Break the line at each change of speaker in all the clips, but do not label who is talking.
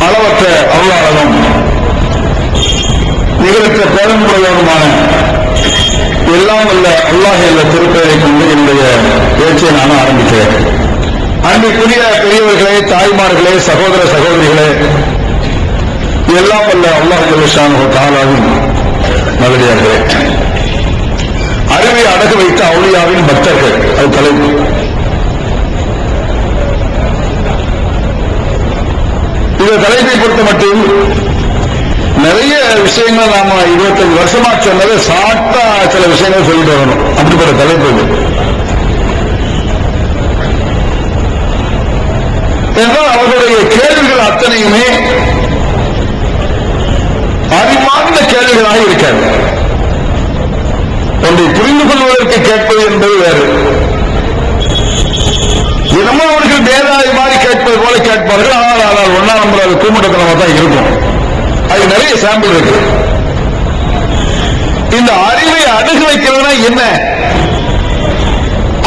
அளவற்ற அருளாளனும் நிகழற்ற பெருமுறையோருமான எல்லாம் அல்ல அல்லாஹ் என்ற திருப்பெயரை கொண்டு என்னுடைய பேச்சை நான் ஆரம்பிக்கிறேன். அன்பிற்குரிய பெரியவர்களே, தாய்மார்களே, சகோதர சகோதரிகளே, எல்லாம் அல்ல அல்லாஹ் ஜல்லஷானஹு தஆலாவின் நல்லடியார்களே, அறிவை அடகு வைத்த அவுலியாவின் பக்தர்கள், அது தலைப்பு. இந்த தலைப்பை பொறுத்த மட்டும் நிறைய விஷயங்கள் நாம 25 வருஷமா சொன்னது சாட்டா சில விஷயங்கள் சொல்லிட்டு வரணும். அப்படிப்பட்ட தலைப்பு என்றால் அவர்களுடைய கேள்விகள் அத்தனையுமே அறிவார்ந்த கேள்விகளாக இருக்காது. ஒன்றை புரிந்து கொள்வதற்கு கேட்பது என்பது வேறு. தினமும் அவர்கள் வேதாதி மாதிரி கேட்பது போல கேட்பார்கள். ஆனால் ஒன்னா நம்ம அது கூமட்டத்தனமா தான் இருக்கும். அது நிறைய சாம்பிள் இருக்கு. இந்த அறிவை அடகு வைக்கிறதுனா என்ன?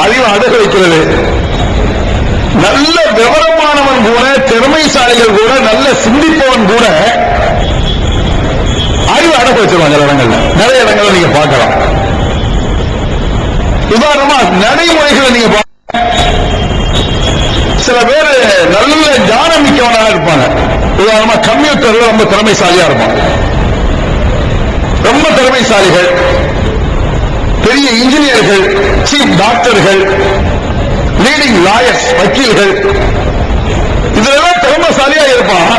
அறிவை அடகு வைக்கிறது, நல்ல விவரமானவன் கூட, திறமைசாலிகள் கூட, நல்ல சிந்திப்பவன் கூட அறிவு அடகு வச்சிருவாங்க. சில இடங்கள்ல, நிறைய இடங்கள்ல நீங்க பார்க்கலாம். உதாரணமா நடைமுறைகளை நீங்க சில பேர் நல்ல ஞானம் மிக்கவனாக இருப்பாங்க. உதாரணமா கம்ப்யூட்டர்ல ரொம்ப திறமைசாலியா இருப்பாங்க. ரொம்ப திறமைசாலிகள், பெரிய இன்ஜினியர்கள், சீஃப் டாக்டர்கள், லீடிங் லாயர்ஸ், வக்கீல்கள், இதெல்லாம் திறமைசாலியா இருப்பான்.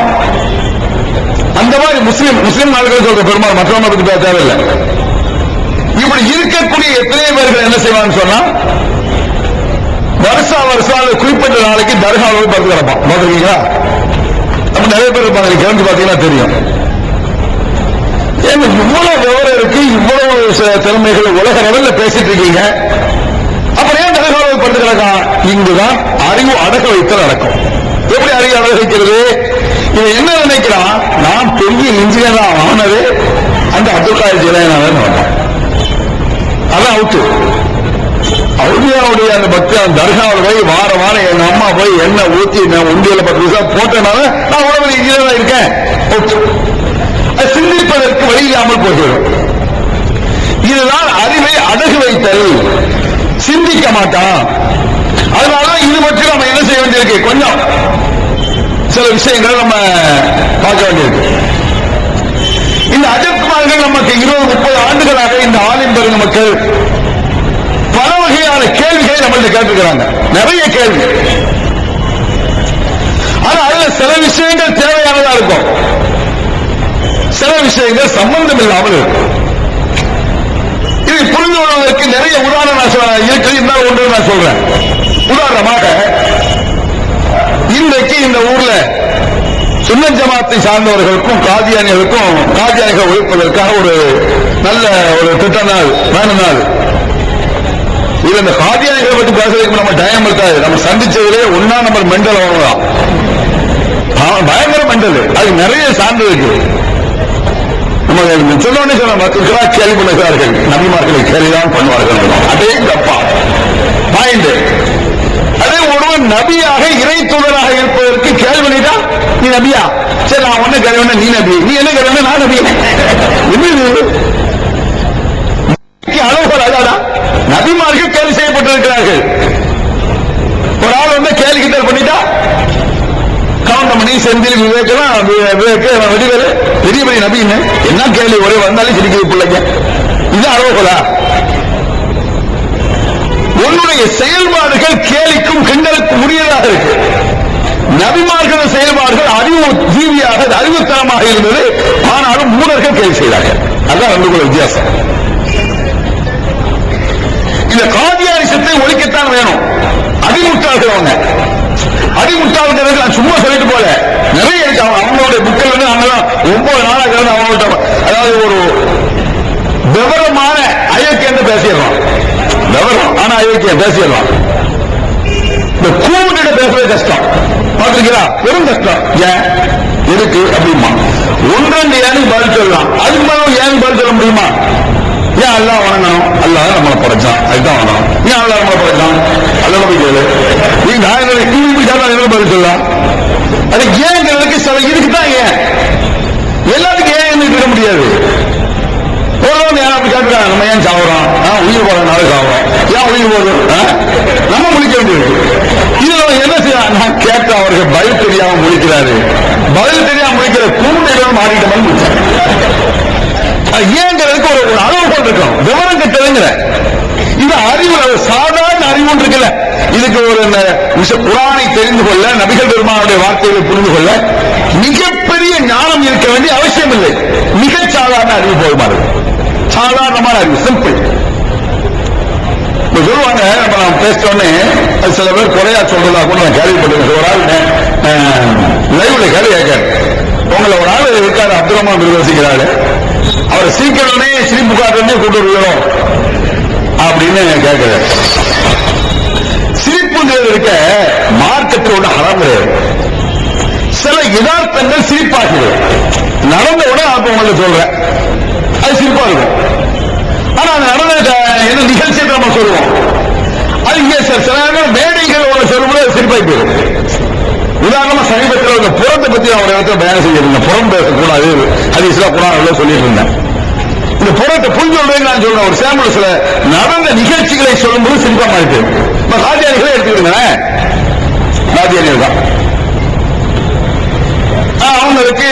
அந்த மாதிரி முஸ்லிம் நாடுகள் சொல்ற பெருமாள் மற்றவங்க பத்தி பேச தேவையில்லை. இப்படி இருக்கக்கூடிய எத்தனை பேர்கள் என்ன செய்வான்னு சொன்னா, வருஷம் குறிப்பிட்ட நாளைக்கு தர்காவில் படுத்து கிடப்பான். பாத்துருக்கீங்களா? அப்ப நிறைய பேர் இருப்பாங்க. கிளம்பி பாத்தீங்கன்னா தெரியும். ஏன்னா இவ்வளவு விவரம் இருக்கு, இவ்வளவு திறமைகள் உலக அளவில் பேசிட்டு இருக்கீங்க, அப்புறம் ஏன் தர்காவில் படுத்து கிடக்கான்? இங்குதான் அறிவு அடக்க வைத்தல் நடக்கும். எப்படி அறிவு அடக்க வைக்கிறது? இவன் என்ன நினைக்கிறான்? நான் பெரிய இன்ஜினியரா ஆனது அந்த அப்துல் காதர் ஜிலானியால அதான் அவுட்டு. அவுலியாவுடைய அந்த பக்தன் தர்காவில் போய் வாரம் எங்க அம்மா போய் எண்ணெய் ஊத்தி உண்டியில 10 பைசா போட்டனால நான் உடம்பு இன்ஜினியரா இருக்கேன். சிந்திப்பதற்கு வழி இல்லாமல் போகிறோம். இதுதான் அறிவை அடகு வைத்தல். சிந்திக்க மாட்டான். அதனால இது மட்டும் நம்ம என்ன செய்ய வேண்டியிருக்கு? கொஞ்சம் சில விஷயங்கள் நம்ம பார்க்க வேண்டியிருக்கு. இந்த அஜத்மார்கள் நமக்கு 20-30 ஆண்டுகளாக இந்த ஆலிம் பெருங்க மக்கள் பல வகையான கேள்விகளை நம்மள்ட்ட கேட்டிருக்கிறாங்க. நிறைய கேள்வி. ஆனா அதுல சில விஷயங்கள் தேவையானதா இருக்கும், சில விஷயங்கள் சம்பந்தம் இல்லாமல் இருக்கும். இதை புரிந்து கொள்வதற்கு நிறைய உதாரணம் இருக்கு. இந்த ஒன்று நான் சொல்றேன். உதாரணமாக இன்றைக்கு இந்த ஊர்ல சுன்னத் ஜமாத்தை சார்ந்தவர்களுக்கும் காதியானிகள் ஒழிப்பதற்காக ஒரு நல்ல ஒரு திட்ட நாள், வேண நாள். இது இந்த காதியானிகளை பற்றி பேசுறதுக்கு நம்ம டைம் இருக்காது. நம்ம சந்திச்சதுலே 1 நம்பர் மெண்டல் அவங்கதான். பயங்கர மெண்டல். அது நிறைய சான்று இருக்கு. நம்ம சொல்லணும்னு சொல்ல மக்களுக்கு கேள்வி பண்ணுகிறார்கள். நபிமார்களை கேள்விதான் பண்ணுவார்கள். அதே தப்பா பாயிண்ட். அதே ஒருவன் நபியாக இறை தூதராக இருப்பதற்கு கேள்வி பண்ணிட்டா, நீ நபியா? சரி, நான் ஒண்ணு கேள்வி, நீ நபி. நீ என்ன கேள்வி? நான் நபி. அளவுகள் அதாடா. நபிமார்கள் கேள்வி செய்யப்பட்டிருக்கிறார்கள். ஒரு ஆள் வந்து கேள்வி கிட்டல் பண்ணிட்டா, கவுண்டமணி, செந்தில், வடிவேலு பெரிய பெரிய நபின்னு என்ன கேள்வி ஒரே வந்தாலும் சிரிக்கிறது பிள்ளைங்க. இது அளவுகளா? உன்னுடைய செயல்பாடுகள் கேலிக்கும் கிண்டலுக்கும் உரியதாக இருக்கு. நபிமார்கள் செயல்பாடுகள் அறிவு ஜீவியாக, அறிவுத்தனமாக இருந்தது. ஆனாலும் மூடர்கள் கேள்வி செய்தார்கள். அதுதான் ரெண்டுக்குள்ள வித்தியாசம். இந்த காதியானிசத்தை ஒழிக்கத்தான் வேணும். அடிமுட்டாள்கள் அவங்க. அடிமுட்டாள்கள் நான் சும்மா சொல்லிட்டு போல நிறைய இருக்கு. அவங்களுடைய புக்கள் வந்து அங்கதான் 9 நாளாக அவங்கள்ட்ட, அதாவது ஒரு விவரமான அயோக்கியன்னு பேசிடலாம். விவரம் ஆனா அயோக்கியம் பேசிடலாம். இந்த கூவிட்டு பேசுறது கஷ்டம். பாத்துருக்கீங்களா? பெரும் கஷ்டம். ஏன் இருக்கு அப்படிமா 1-2 ஏன்னு பதில் சொல்லலாம். அதுக்கு மேலும் ஏன்னு பதில் சொல்ல முடியுமா? ஏன் அல்லாஹ் வணங்கணும்? அல்லாஹ் நம்மளை படைச்சான், அதுதான் வணங்கணும். ஏன் அல்லாஹ் நம்மளை படைச்சான்? அல்ல போய் கேளு. நீ நான் பதில் சொல்லலாம். அது ஏங்கிறதுக்கு சில இதுக்கு தான் கேட்கிறாங்க, நம்ம ஏன் சாவுறோம்? உயிர் போறதுனால சாவுறோம். ஏன் உயிர் போதும்? நம்ம முடிக்க வேண்டியது. இதுல என்ன செய்யலாம்? நான் கேட்ட அவருக்கு பதில் தெரியாம முடிக்கிறாரு. பதில் தெரியாம முடிக்கிற கூண்டைகளும் மாறிட்டோம் முடிச்சாரு. ஏங்கிறதுக்கு ஒரு அளவுகோல் இருக்கும், விவரம் கட்டதுங்கிற இது அறிவு, சாதாரண அறிவு இருக்குல்ல. இதுக்கு ஒரு குர்ஆனை தெரிந்து கொள்ள, நபிகள் பெருமானுடைய வார்த்தைகளை புரிந்து கொள்ள மிகப்பெரிய ஞானம் இருக்க வேண்டிய அவசியம் இல்லை. மிக சாதாரண அறிவு போதுமாறு, சாதாரணமான அறிவு, சிம்பிள். சொல்லுவாங்க, நம்ம பேசிட்டோன்னே அது சில பேர் குறையா சொல்றதா கூட நான் கேள்விப்பட்டிருக்கேன். ஒரு ஆள் லைவ்ல கேள்வி கேட்க, உங்களை ஒரு ஆள் இருக்காரு, அப்துல் ரஹ்மான் விருவசிக்கிறாரு, அவரை சீக்கிரமே சிரிப்புக்காரனே கூட்டு வருகிறோம் அப்படின்னு கேட்கிறார். சிரிப்புங்கிறது இருக்க மார்க்கெட்டோட ஹராம் கிடையாது. சில யதார்த்தங்கள் சிரிப்பாகிறது, நடந்த உடனே அப்ப உங்களுக்கு சொல்றேன், அது சிரிப்பா இருக்கும். ஆனா அது நடந்த என்ன நிகழ்ச்சியை நம்ம சொல்லுவோம், அது இங்கே சில மேடைகளோட சொல்லும்போது சிரிப்பாய் போயிடும். உதாரணமா சமீபத்தில் இந்த புறத்தை பத்தி நான் ஒரு இடத்துல பயணம் செஞ்சிருந்தேன். புறம் பேசக்கூடாது, ஹதீஸ்ல குர்ஆன்ல சொல்லிட்டு இருந்தேன். இந்த புறத்தை புரிஞ்சு நான் சொல்றேன். ஒரு சாம்பிள் சில நடந்த நிகழ்ச்சிகளை சொல்லும்போது சிரிப்பா மாறிட்டு, ராஜானிகளே எடுத்துக்கிடுங்க, ராஜானிகள் தான் அவங்களுக்கு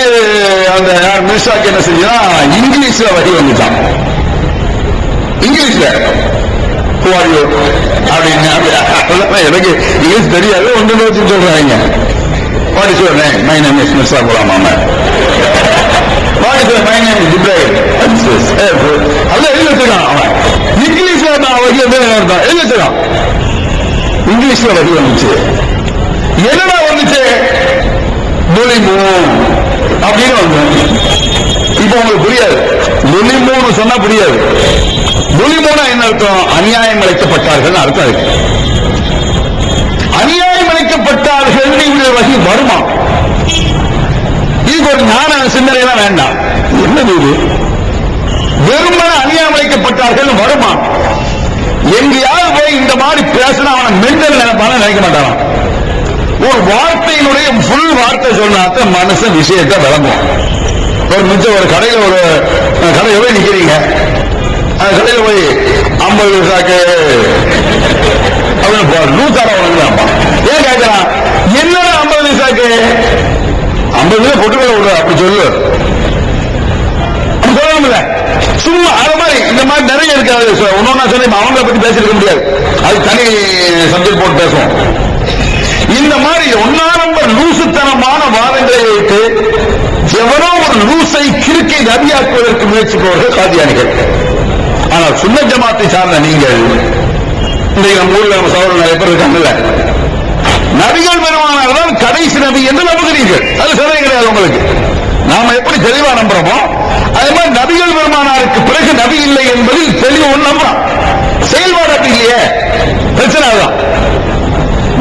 அந்த மினிஸ்டாக்கு என்ன செஞ்சா இங்கிலீஷ்ல வகை வந்துட்டான். இங்கிலீஷ்ல அப்படின்னு எனக்கு இங்கிலீஷ் தெரியாது, ஒன்று வச்சு சொல்றாங்க. What is your name? My name is Mirza Ghulam Ahmad. What is your my name is Jibril. அல்ல எழுதி வச்சிருக்கான் அவன். இங்கிலீஷ்ல நான் வகை வந்து எழுதி வச்சிருக்கான். இங்கிலீஷ்ல வகை வந்துச்சு. என்னடா வந்துச்சு? முலிமு அப்படின்னு வந்து. இப்ப உங்களுக்கு புரியாது, முலிமுன்னு சொன்னா புரியாது. முலிமுனா என்ன அர்த்தம்? அநியாயம் இழைக்கப்பட்டார்கள் அர்த்தம் இருக்கு. அநியாயம் இழைக்கப்பட்டார்கள் வகை வருமா? இதுக்கு ஒரு ஞான சிந்தனைலாம் வேண்டாம். என்னது இது? வெறுமன அநியாயம் இழைக்கப்பட்டார்கள் வருமா? எங்கேயாவது போய் இந்த மாதிரி பேசினா அவனை மெண்டல் நினைப்பான நினைக்க மாட்டான். ஒரு வார்த்தையினுடைய ஃபுல் வார்த்தை சொன்னாத்த மனுஷன் விஷயத்தை விளங்கும். ஒரு மிச்சம் ஒரு கடையில ஒரு கடையில போய் நிக்கிறீங்க, அந்த கடையில போய் 50 சாக்கு அப்படின்னு நூத்தாரா வாங்கலாமா? ஏன் கேட்கறான்? என்னடா 50 சாக்கு? 50 பொட்டுக்களை விடுற அப்படி சொல்லு, அப்படி சொல்லணும்ல. சும்மா அது மாதிரி இந்த மாதிரி நிறைய இருக்காது. ஒன்னொன்னா சொல்லி அவங்களை பத்தி பேசிருக்க முடியாது, அது தனி சப்ஜெக்ட் போட்டு பேசுவோம். இந்த மாதிரி ஒன்னா நம்பர் லூசுத்தனமான வாதங்களை வைத்து எவரோ ஒரு லூசை கிறுக்கை நபியாக்குவதற்கு முயற்சிப்பவர்கள் காதியானிகள். ஆனால் சுன்னத் ஜமாத்தை சார்ந்த நீங்கள் இன்றைக்கு நம்ம ஊர்ல நம்ம சகோதரர் நிறைய பேர் இருக்காங்கல்ல, நபிகள் பெருமானார் தான் கடைசி நபி என்று நம்புகிறீர்கள். அது சரி கிடையாது. உங்களுக்கு நாம எப்படி தெளிவா நம்புறோமோ அதே மாதிரி நபிகள் பெருமானாருக்கு பிறகு நபி இல்லை என்பதில் தெளிவு நம்புறோம். செயல்பாடு அப்படி இல்லையே, பிரச்சனை அதுதான்.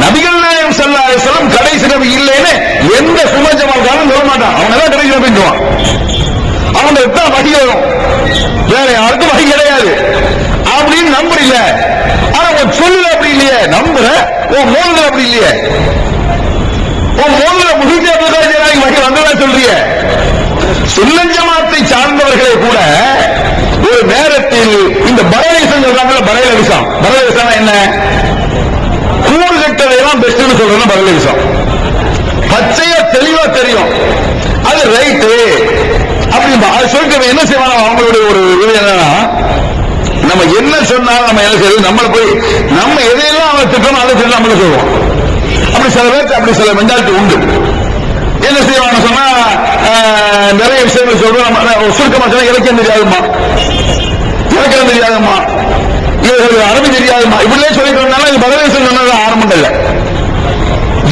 நபிகள் நாயகம் ஸல்லல்லாஹு அலைஹி வஸல்லம் கடைசி நபி இல்லைன்னு எந்த சுன்னத் ஜமாத்காரனும் சொல்ல மாட்டான். அவங்க தான் கடைசி நபின்னுவான். அவங்களுக்கு தான் வகை வரும், வேற யாருக்கும் வகை கிடையாது அப்படின்னு நம்புறீங்க. ஆனா உன் சொல்லுல அப்படி இல்லையே, நம்புற உன் மோதுல அப்படி இல்லையே. உன் மோதுல முஹித் அப்துல் காதிர் ஜிலானி வகை வந்ததா சொல்றிய. சுன்னத் ஜமாத்தை சார்ந்தவர்களை கூட ஒரு நேரத்தில் இந்த பரலேசம் சொல்றாங்கல்ல, பரலேசம். பரலேசம் என்ன? கூறு கட்டதையெல்லாம் பெஸ்ட்னு சொல்றோம். பரலேசம் பச்சையா தெளிவா தெரியும், அது ரைட்டு அப்படின்பா. அது சொல்லிட்டு என்ன செய்வாங்க? அவங்களுடைய ஒரு இது என்னன்னா, நம்ம என்ன சொன்னாலும் நம்ம என்ன செய்யறது, நம்மளை போய் நம்ம எதையெல்லாம் அவங்க திட்டணும் அதை திட்டம் நம்மள சொல்லுவோம். அப்படி சில பேருக்கு அப்படி சில மென்டாலிட்டி உண்டு. என்ன செய்வாங்க சொன்னா, நிறைய விஷயங்கள் சொல்றோம். சுருக்கமா சொன்னா இலக்கியம் தெரியாதுமா, இலக்கணம் தெரியாதுமா, இவர்களுக்கு அரபி தெரியாதுமா, இப்படியே சொல்லிட்டு வந்தாலும் இது பரதேசம் சொன்னது ஆரம்பம் இல்லை.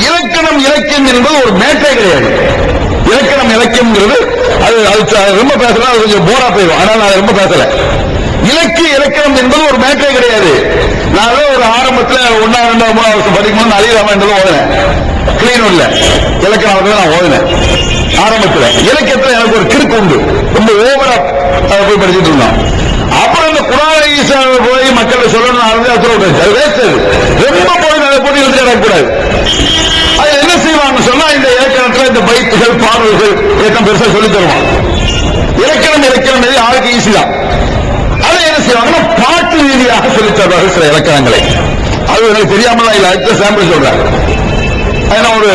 இலக்கணம் இலக்கியம் என்பது ஒரு மேட்டே கிடையாது. இலக்கணம் இலக்கியம்ங்கிறது அது ரொம்ப பேசலாம், அது கொஞ்சம் போரா போயிடும். ஆனால் நான் ரொம்ப பேசல. இலக்கிய இலக்கணம் என்பது ஒரு மேட்டே கிடையாது. நான் ஒரு ஆரம்பத்தில் 1, 2, 3 வருஷம் படிக்கணும்னு அலிராமன்றதும் ஓதுனேன். கிளீனூர்ல இலக்கணம் நான் ஓதுனேன் ஆரம்பத்தில். இலக்கியத்தில் எனக்கு ஒரு கிறுக்கு உண்டு, ரொம்ப ஓவரா போய் படிச்சுட்டு இருந்தோம். அப்புறம் இந்த குர்ஆனை போய் மக்கள் சொல்லணும் ரொம்ப போய் அதை போட்டு எழுதி கிடக்கூடாது. அது என்ன செய்வாங்க சொன்னா, இந்த இலக்கணத்துல இந்த பைத்துகள் பார்வைகள் இலக்கம் பெருசா சொல்லி தருவான். இலக்கணம் இலக்கணம் ஆளுக்கு ஈஸி தான். அதை பின்பற்றுவார்கள் சில இலக்கணங்களை. அது எனக்கு தெரியாமல் இல்ல, அடுத்த சாம்பிள் சொல்றேன். ஒரு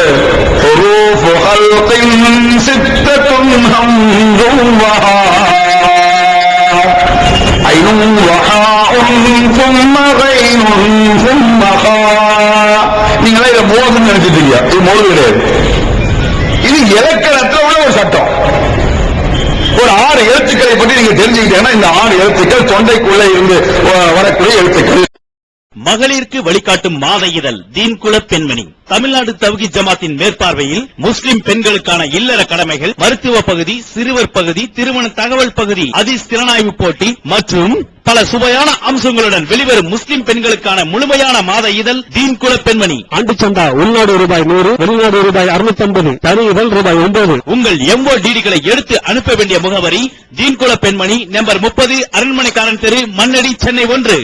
நீங்களா இதை மோதுன்னு நினைச்சிட்டீங்க, இது மோது கிடையாது. இது இலக்கணத்துல உள்ள ஒரு சட்டம். ஒரு 6 எழுத்துக்களை பற்றி நீங்க தெரிஞ்சுக்கிட்டீங்கன்னா இந்த 6 எழுத்துக்கள் தொண்டைக்குள்ள இருந்து வரக்கூடிய எழுத்துக்கள்.
மகளிருக்கு வழிகாட்டும் மாத இதழ் தீன்குல பெண்மணி. தமிழ்நாடு தவ்ஹீத் ஜமாத்தின் மேற்பார்வையில் முஸ்லிம் பெண்களுக்கான இல்லற கடமைகள், மருத்துவ பகுதி, சிறுவர் பகுதி, திருமண தகவல் பகுதி, ஹதீஸ் திறனாய்வு போட்டி மற்றும் பல சுவையான அம்சங்களுடன் வெளிவரும் முஸ்லிம் பெண்களுக்கான முழுமையான மாத இதழ் தீன்குல பெண்மணி.
ஆண்டு சந்தா உள்நாடு ரூபாய் 100, வெளிநாடு ரூபாய் 650, தனி இதழ் ரூபாய் 9.
உங்கள் MODD-களை எடுத்து அனுப்ப வேண்டிய முகவரி தீன்குல பெண்மணி, நம்பர் 30, அரண்மனைக்காரன் தெரு, மண்ணடி, சென்னை 1.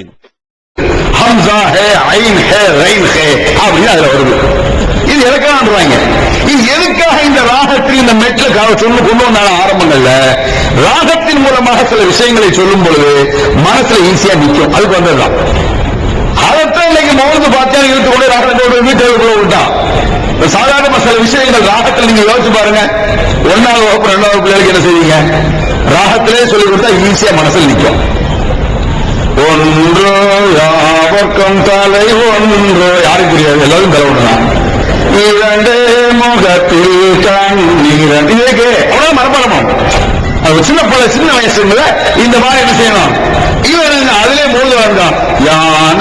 ஹம்சா ஹே, ஐன் ஹே, ரைன் ஹே அப்படின்னு அதுல வருது. இது எதுக்காக இது எதுக்காக இந்த ராகத்தில் இந்த மெட்ல சொல்லு கொண்டு வந்தாலும் ஆரம்பங்கள்ல ராகத்தின் மூலமாக சில விஷயங்களை சொல்லும் பொழுது மனசுல ஈஸியா நிற்கும். அதுக்கு வந்ததுதான். அதைத்தான் இன்னைக்கு மௌனத்து பார்த்தா இழுத்துக்கொண்டு ராகத்தோட வீட்டுக்குள்ள விட்டான். சாதாரண சில விஷயங்கள் ராகத்தில் நீங்க யோசிச்சு பாருங்க. 1ஆவது வகுப்பு 2ஆவது பிள்ளைகளுக்கு என்ன செய்வீங்க? ராகத்திலே சொல்லி கொடுத்தா ஈஸியா மனசில் நிற்கும். ஒன்று யாவர்க்கும் தலை ஒன்று, யாருக்கு புரியாது, எல்லாரும் தலை ஒன்றுதான். 2 முகத்தில் கண்ணீரன், இதுக்கு அவ்வளவு மரபணமும். சின்ன வயசுல இந்த மாதிரி என்ன செய்யணும்? இவன் அதிலே மூழ்க வந்தான். யான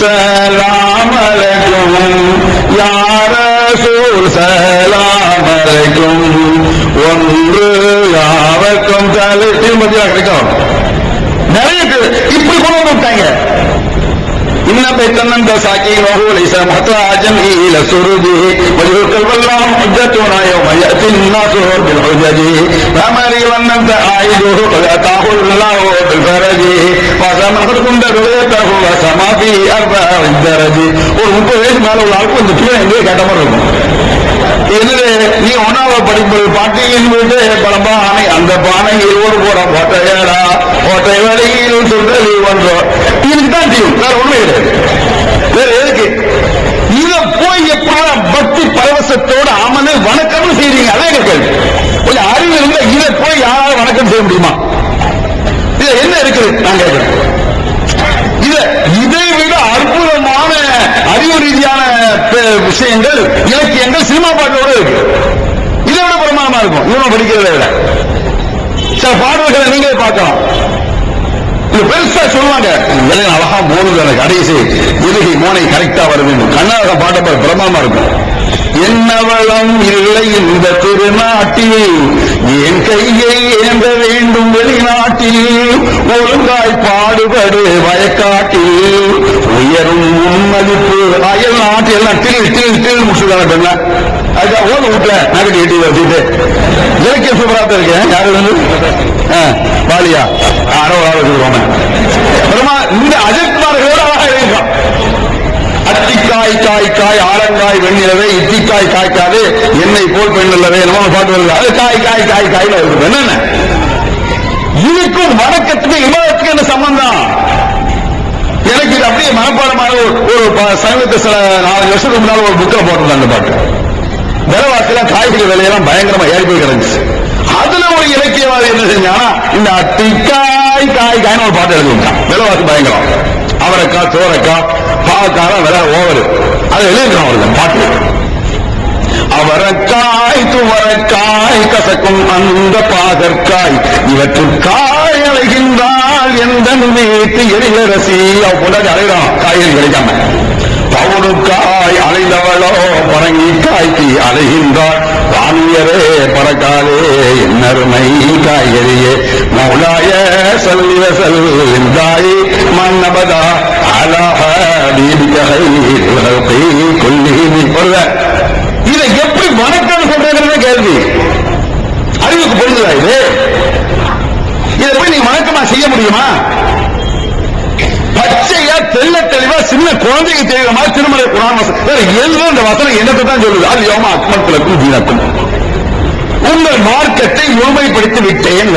சலாமலைக்கும், யார சூழ் சலாமலைக்கும், ஒன்று யாவர்க்கும் தலை, திரும்பி கிடைக்கும். நிறைய பேர் இப்படி கொண்டு வந்துட்டாங்க. இன்னும் பெத்தனந்த சாக்கி நோகுலை சமத்ராஜன் ஈல சுருதி வஜுக்கல் வல்லாம் ஹஜ்ஜத்துனா யௌமயத்தின் நாசுர் பில் ஹுஜஜி ரமரி வன்னந்த ஆயிது தாஹுல்லாஹு பில் ஃபரஜி வஸமஹர் குண்டருதஹு வஸமாபி அர்பஇ தரஜி. ஒரு 30 வயசு மேல உள்ள ஆளுக்கு இந்த கீழே எங்கே கேட்ட மாதிரி இருக்கும். என்னது நீ 1ஆவது படிப்பது பாட்டியின் வீட்டு பலம்பா ஆணை, அந்த பானை இருவர் போற ஓட்டையடா ஓட்டை வழியில் சொல்றது ஒன்றோம். இதுக்கு தான் தீவும், வேற ஒண்ணுமே கிடையாது. வேற எதுக்கு இத போய் எப்ப பக்தி பரவசத்தோடு அமனு வணக்கம் செய்றீங்க? அதே கேள்வி. கொஞ்சம் அறிவு இருந்தா இதை போய் யாராவது வணக்கம் செய்ய முடியுமா? இதுல என்ன இருக்குது நான் கேட்கிறேன். இதை விட அற்புதமான அறிவு ரீதியான விஷயங்கள், இலக்கியங்கள் சினிமா பாட்டோட இருக்கு. இதை விட பிரமாதமா இருக்கும் இவனை படிக்கிறத விட. சில பாடல்களை நீங்களே பார்க்கலாம். பெருசா சொல்லுவாங்க, அழகா மோனுது எனக்கு கடைசி இறுகி மோனை கரெக்டா வர வேண்டும். கண்ணாக பாட்ட பிரமாதமா இருக்கும். என்னவளம் இல்லை இந்த திருநாட்டில், என் கையை ஏந்த வேண்டும் வெளிநாட்டில், ஒழுங்காய் பாடுபடு வயக்காட்டில், உயரும் முன்மதிப்பு அயல் நாட்டில் எல்லாம் திரு முடிச்சுதான் பெண்ண. அதுக்காக ஓத வீட்டுல நகட்டி எட்டி வச்சுட்டு இலக்கிய சூப்பராக இருக்கேன். யாரு வந்து பாலியா யாரோ வச்சுருவாங்க. இந்த அஜித்குமார்களோட அழகா இருக்கான். அத்திக்காய் காய் காய் ஆலங்காய் வெண்ணிலவே இத்திக்காய் காய்க்காது என்னை போல் பெண் இல்லவே நம்ம பாட்டு வருது. அது காய் காய் காய் காய் இருக்கு. என்னென்ன இதுக்கும் வணக்கத்துக்கு இமாதத்துக்கு என்ன சம்பந்தம்? எனக்கு இது அப்படியே மனப்பாடமான ஒரு சமீபத்தில் சில 4 வருஷத்துக்கு முன்னால ஒரு புக்கை போட்டிருந்தேன். அந்த பாட்டு விலைவாசில காய்கறி விலையெல்லாம் பயங்கரமா ஏறி போய் கிடந்துச்சு. அதுல ஒரு இலக்கியவாதி என்ன செஞ்சானா, இந்த அத்திக்காய் காய் காய்னு ஒரு பாட்டு எழுதிட்டான். விலைவாசி பயங்கரம். அவரைக்காய் சோரைக்காய் பாவக்காய் விலை ஓவர். அதை எழுதிக்கிறான் அவருக்கு பாட்டு. அவரைக்காய் துவரைக்காய் கசக்கும் அந்த பாகற்காய் இவற்றுக்காய் அழைகின்றால் எந்த வீட்டு எரிகரசி அவ கொண்டாடி அழைகிறான். காய்கறி கிடைக்காம பவுனுக்காய் அலைந்தவளோ பரங்கி காய்க்கு அலைகின்றாள். வாணியரே பறக்காலே என்னருமை காய்கறியே மௌலாய சல்லிவ செல்தாய் மன்னபதா அலாஹ தீபிகை கொல்லி. இதை எப்படி வணக்கம் சொல்றது கேள்வி. அறிவுக்கு பொருந்துதா இது? இதை போய் நீ வணக்கமா செய்ய முடியுமா? பச்சையா தெல்ல தெளிவா சின்ன குழந்தைக்கு தெரிகிற மாதிரி திருமலை குரான் வசனம் இந்த வசனம் என்னத்தை தான் சொல்லுது. அது யோமா அக்மத்துலக்கும் தீனக்கும், உங்கள் மார்க்கத்தை முழுமைப்படுத்தி விட்டேன்.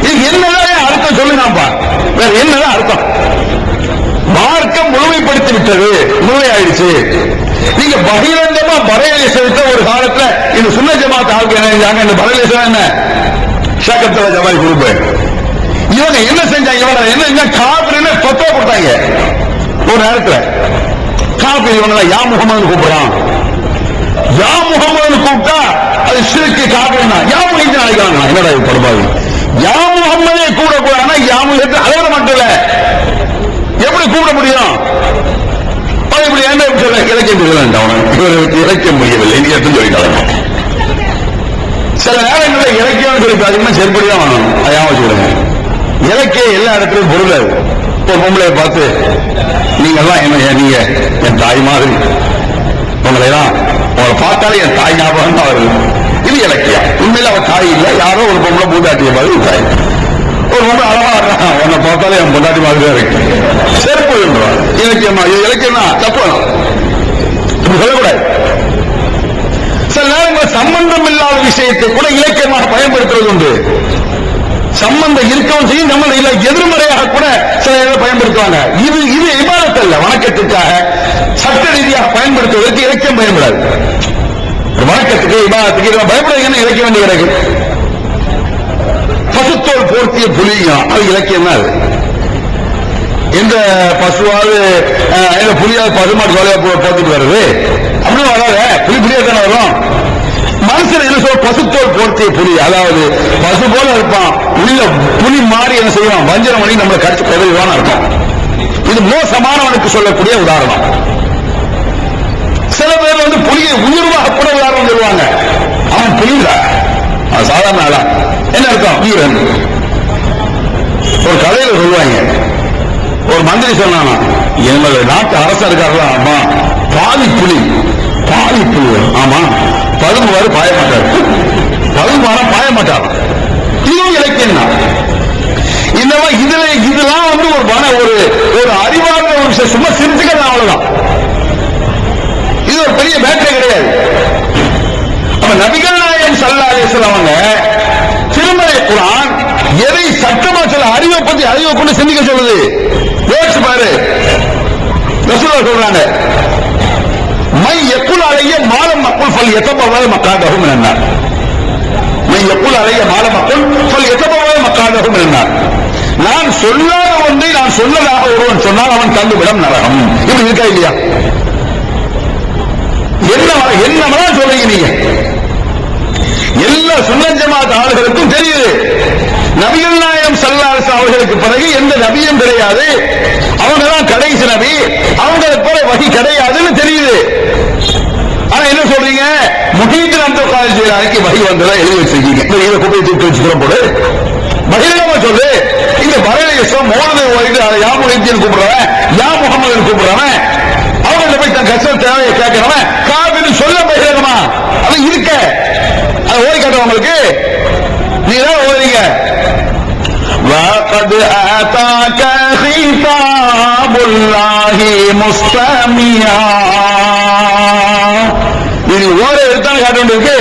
இது என்னதான் அர்த்தம் சொல்லுங்கப்பா. வேற என்னதான் அர்த்தம்? மார்க்கம் முழுமைப்படுத்தி விட்டது, முழுமையாயிடுச்சு. நீங்க பகிரங்கமா பரேலிசத்தை ஒரு காலத்துல இந்த சுன்ன ஜமாத் ஆளுக்கு என்ன செஞ்சாங்க? இந்த பரேலிசம் என்ன ஷாக்கத்துல ஜமாத் குரூப் இவங்க என்ன செஞ்சாங்க? இவங்க என்ன காபிர்னு பத்தோ கொடுத்தாங்க. ஒரு நேரத்துல காபிர் இவங்க யா முகமது கூப்பிடுறான், யா முகமது கூப்பிட்டா அது ஷிர்க் காபிர்னா யா முஹித் அழைக்கிறாங்க. என்னடா இது படுபாவி, யா முகமதே கூட கூடாதுன்னா யா முஹித் அளவிட மட்டும் இல்ல, எப்படி கூப்பிட முடியும்? இப்படி என்ன சொல்ல இலக்கியம் இவருக்கு இலக்கியம் முடியவில்லை என்று சொல்லிட்டாங்க. சில நேரங்களில் இலக்கியம் சொல்லி பாத்தீங்கன்னா செருப்படிதான் வாங்கணும். அதையாம வச்சுக்கிடுங்க. இலக்கியம் எல்லா இடத்துலையும் பொருளாது. ஒரு பொம்பளையை பார்த்து நீங்க எல்லாம் என்ன, நீங்க என் தாய் மாதிரி, உங்களை பார்த்தாலே என் தாய் ஞாபகம் தான் வருது. இது இலக்கியம். உண்மையில அவ தாய் இல்லை, யாரோ ஒரு பொம்பளை பூண்டாட்டிய மாதிரி தாய். ஒரு பொம்பளை அழகா இருக்கான், உன்னை பார்த்தாலே என் பொண்டாட்டி மாதிரி தான் இருக்கு, செருப்பு இலக்கியமா? இது இலக்கியம் தான், தப்பு சொல்லக்கூடாது. சில நேரங்கள் சம்பந்தம் இல்லாத விஷயத்தை கூட இலக்கியமாக பயன்படுத்துவது உண்டு. சம்பந்தம் இருக்கவும் செய்யும், சம்பந்தம் இல்லை எதிர்மறையாக கூட சில நேரம் பயன்படுத்துவாங்க. இது இபாதத் அல்ல, வணக்கத்துக்காக சட்ட ரீதியாக பயன்படுத்துவதற்கு இலக்கியம் பயன்படாது. வணக்கத்துக்கு இபாதத்துக்கு பயப்படாதுன்னு இலக்கியம் வேண்டிய கிடைக்கும். பசுத்தோல் போர்த்திய புலியும் அது இலக்கியம் தான். எந்த பசுவாவது எந்த புலியாவது பசுமாட்டு வேலையா போட்டுட்டு வருது அப்படின்னு வராத, புலியா தானே வரும். மனுஷன் என்ன சொல்ல, பசுத்தோல் போர்த்திய புலி, அதாவது பசு போல இருப்பான், உள்ள புலி மாறி என்ன செய்வான், வஞ்சரம் பண்ணி நம்மளை கடிச்சு பதவிவான இருக்கும். இது மோசமானவனுக்கு சொல்லக்கூடிய உதாரணம். சில பேர் புலியை உயிர்வாக கூட உதாரணம் சொல்லுவாங்க. அவன் புலியில சாதாரண ஆளா என்ன அர்த்தம், வீரன். ஒரு கதையில சொல்லுவாங்க, ஒரு மந்திரி சொன்னானா, எங்களோட நாட்டு அரசர் இருக்காங்களா, ஆமா பாதி புலி, பாதி புலி, ஆமா பதுங்குவாரு பாய மாட்டார், பதுங்குவாரா பாய மாட்டார். இதுவும் இலக்கியம் தான். இந்த மாதிரி இதெல்லாம் ஒரு அறிவார்ந்த ஒரு விஷயம், சும்மா சிரிச்சுக்கலாம், அவ்வளவுதான். இது ஒரு பெரிய பேட்டை கிடையாது. நபிகள் நாயகம் ஸல்லல்லாஹு அலைஹி வஸல்லம் அவங்க திருமறை குர்ஆன் எதை சட்டமா சொல்ல, அறிவை பத்தி அறிவை கொண்டு சிந்திக்க சொல்லுது. யோசிச்சு பாரு, ரசூலுல்லாஹ் சொல்றாங்க, மை யக்குல் அலைய மாலம் மக்குல் ஃபல் யதபவல் மக்காதஹு மினன்னார். மை யக்குல் அலைய மாலம் மக்குல் ஃபல் யதபவல் மக்காதஹு மினன்னார். நான் சொல்லாத ஒன்றை நான் சொல்லதாக ஒருவன் சொன்னால் அவன் தள்ளுவிடம் நரகம். இப்படி இருக்கா இல்லையா? என்ன சொல்றீங்க நீங்க? எல்லா சுன்னத் ஜமாத் ஆளுகளுக்கும் தெரியுது, நபிகள் நாயகம் ஸல்லல்லாஹு அலைஹி வஸல்லம் அவர்களுக்கு பிறகு எந்த நபியும் கிடையாது, அவங்க தான் கடைசி நபி, அவங்களுக்கு போல வஹி கிடையாதுன்னு தெரியுது. ஆனா என்ன சொல்றீங்க, முஹீத் அப்துல் காதிர் ஜீலானிக்கு வஹி வந்ததா எழுதி வச்சிருக்கீங்க. இதை குப்பையை தூக்கி வச்சுக்கிறோம் போது பகிரங்கமா சொல்லு. இந்த பரேலிசம் மோனதை ஓடிட்டு அதை யா முஹீத்தின்னு கூப்பிடுறவன், யா முகமது கூப்பிடுறவன், அவங்க போய் தன் கஷ்டம் தேவையை கேட்கிறவன் காபின்னு சொல்ல பகிரங்கமா அது இருக்க, அதை ஓடி காட்டுறவங்களுக்கு நீங்க தான் ஓடுறீங்க. وَقَدْ آتَاكَ خِطَابُ اللَّهِ مُسْتَمِعًا. இது ஓட எடுத்தாலும் காட்ட வேண்டியிருக்கு.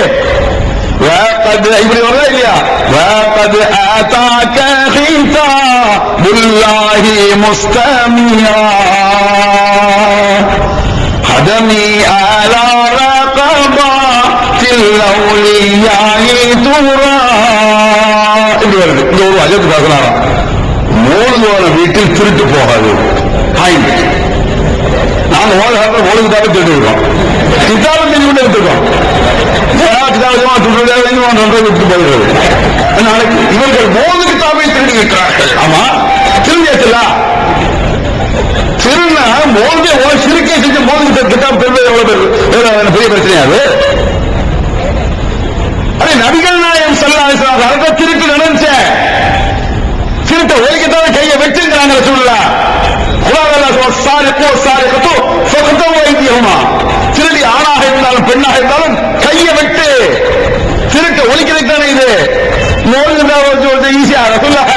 இப்படி வருதா இல்லையா? وَقَدْ آتَاكَ خِطَابُ اللَّهِ مُسْتَمِعًا خدمي على رقبات الأولياء ترى. இப்படி வருது. இந்த ஒரு அஜத்து பேசலாம், மூழ்குவான வீட்டில் திருட்டு போகாது. நாங்க ஓடுகாலத்தில் ஓடுகிட்டாலும் திருட்டு இருக்கோம், கிட்டாலும் தெரிஞ்சு கொண்டு எடுத்துருக்கோம். விட்டு போகிறது. நாளைக்கு இவர்கள் மோதுக்கு தாமே திருடி இருக்கிறார்கள். ஆமா திரும்பியாச்சுல திருநா மோதிய சிறுக்கை செஞ்சு மோதுகிட்ட கிட்டாப் பெறுவது எவ்வளவு பெரிய பிரச்சனையாது. அதே நபிகள் நாயகம் ஸல்லல்லாஹு அலைஹி வஸல்லம் அரக்க திருட்டு நடந்துச்ச, திருட்ட ஒலிக்கத்தான கையை வெட்டுங்கிறாங்க ரசூலுல்லாஹ். அல்லாஹ் சாரிக்கு சாரிக்கு ஃபகது வைதிஹுமா, திருடி ஆணாக இருந்தாலும் பெண்ணாக இருந்தாலும் கையை வெட்டு. திருட்ட ஒலிக்கிறதுதானே இது. மோதுகிட்டா ஈஸியா ரசூலுல்லாஹ்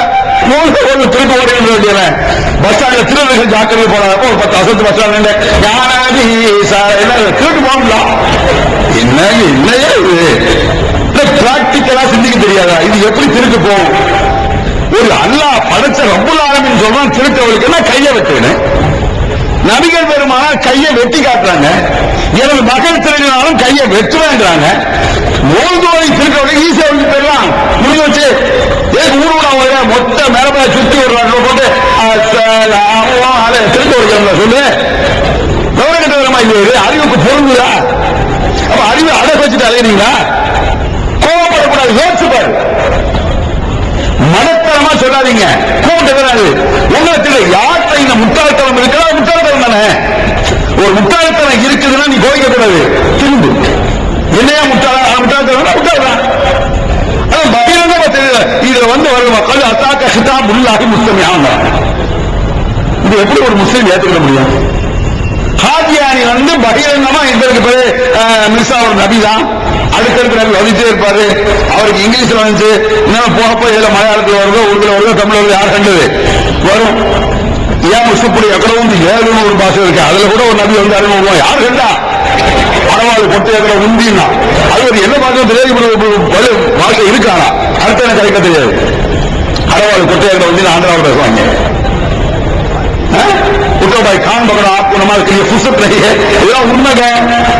திருட்டு ஓடி வேண்டியவன் பஸ் ஸ்டாண்ட்ல திருடர்கள் ஜாக்கிரதை போறாங்க. ஒரு 10 வருஷத்து பஸ் ஸ்டாண்ட் யானாதி திருட்டு போகலாம். என்னையே இது பிராக்டிக்கலா சிந்திக்க தெரியாதா? இது எப்படி திருட்டு போகும்? ஒரு அல்லாஹ் படைச்ச ரப்புல் ஆலமீன் சொல்றான் திருட்டவளுக்கு கையை வெட்டுவேன். நபிகள் பெருமானார் கையை வெட்டி காட்டுறாங்க. எனது மகள் திருடினாலும் கையை வெட்டுவேங்கிறாங்க. ஓய்தோரை திருக்கோளை ஈஸியா வந்து போயிடலாம் முடிஞ்சு வச்சு ஊருடா மொத்த மேலப்பா சுத்தி விடுறாங்க போட்டு திருக்க வைக்கிறோம் சொல்லு. கவனக்கட்டமா இது அறிவுக்கு பொருந்துதா? அப்ப அறிவு அடகு வச்சுட்டு அலையிறீங்களா? கோவப்படக்கூடாது, யோசிச்சுப்பாரு. மனத்தனமா சொல்லாதீங்க, கூப்பிட்டு உங்களுக்கு யார்கிட்ட இந்த முட்டாள்தனம் இருக்கிறா? முட்டாள்தனம் தானே. ஒரு முட்டாள்தனம் இருக்குதுன்னா நீ கோவிக்க கூடாது. திரும்பு என்னையா முட்டாள்தனம் முட்டாள்தான். பகிரங்கமா தெரியல. இதுல வரும் மக்கள் அத்தாக்க சிதாப் உள்ளாகி முஸ்லிம். இது எப்படி ஒரு முஸ்லீம் ஏற்றுக்கிட முடியும்? ஹாஜியானி பகிரங்கமா இதற்கு பேரு மிர்சா ஒரு நபி தான். அடுத்தடுத்து நபி வந்துட்டே இருப்பாரு. அவருக்கு இங்கிலீஷ்ல வந்துச்சு, இன்னும் போகப்போ இதுல மலையாளத்தில் வருதோ, உருதுல வருதோ, தமிழ் வருதோ, யார் கண்டது வரும். ஏன் முசுப்படி எக்கடவும் 700 பாஷை இருக்கு. அதுல கூட ஒரு நபி வந்து அறிமுகம் யார் கண்டா? பரவாயில்ல பொட்டு எக்கட உந்தின்னா அது ஒரு என்ன பாஷை தெரியாது, பாஷை இருக்கானா அடுத்த எனக்கு கிடைக்க தெரியாது. பரவாயில்ல பொட்டு எக்கட உந்தின்னு ஆந்திராவில் பேசுவாங்க. भाई खान पकड़ा आपको नमाज के लिए फुर्सत नहीं है, இதெல்லாம் உண்மைங்க.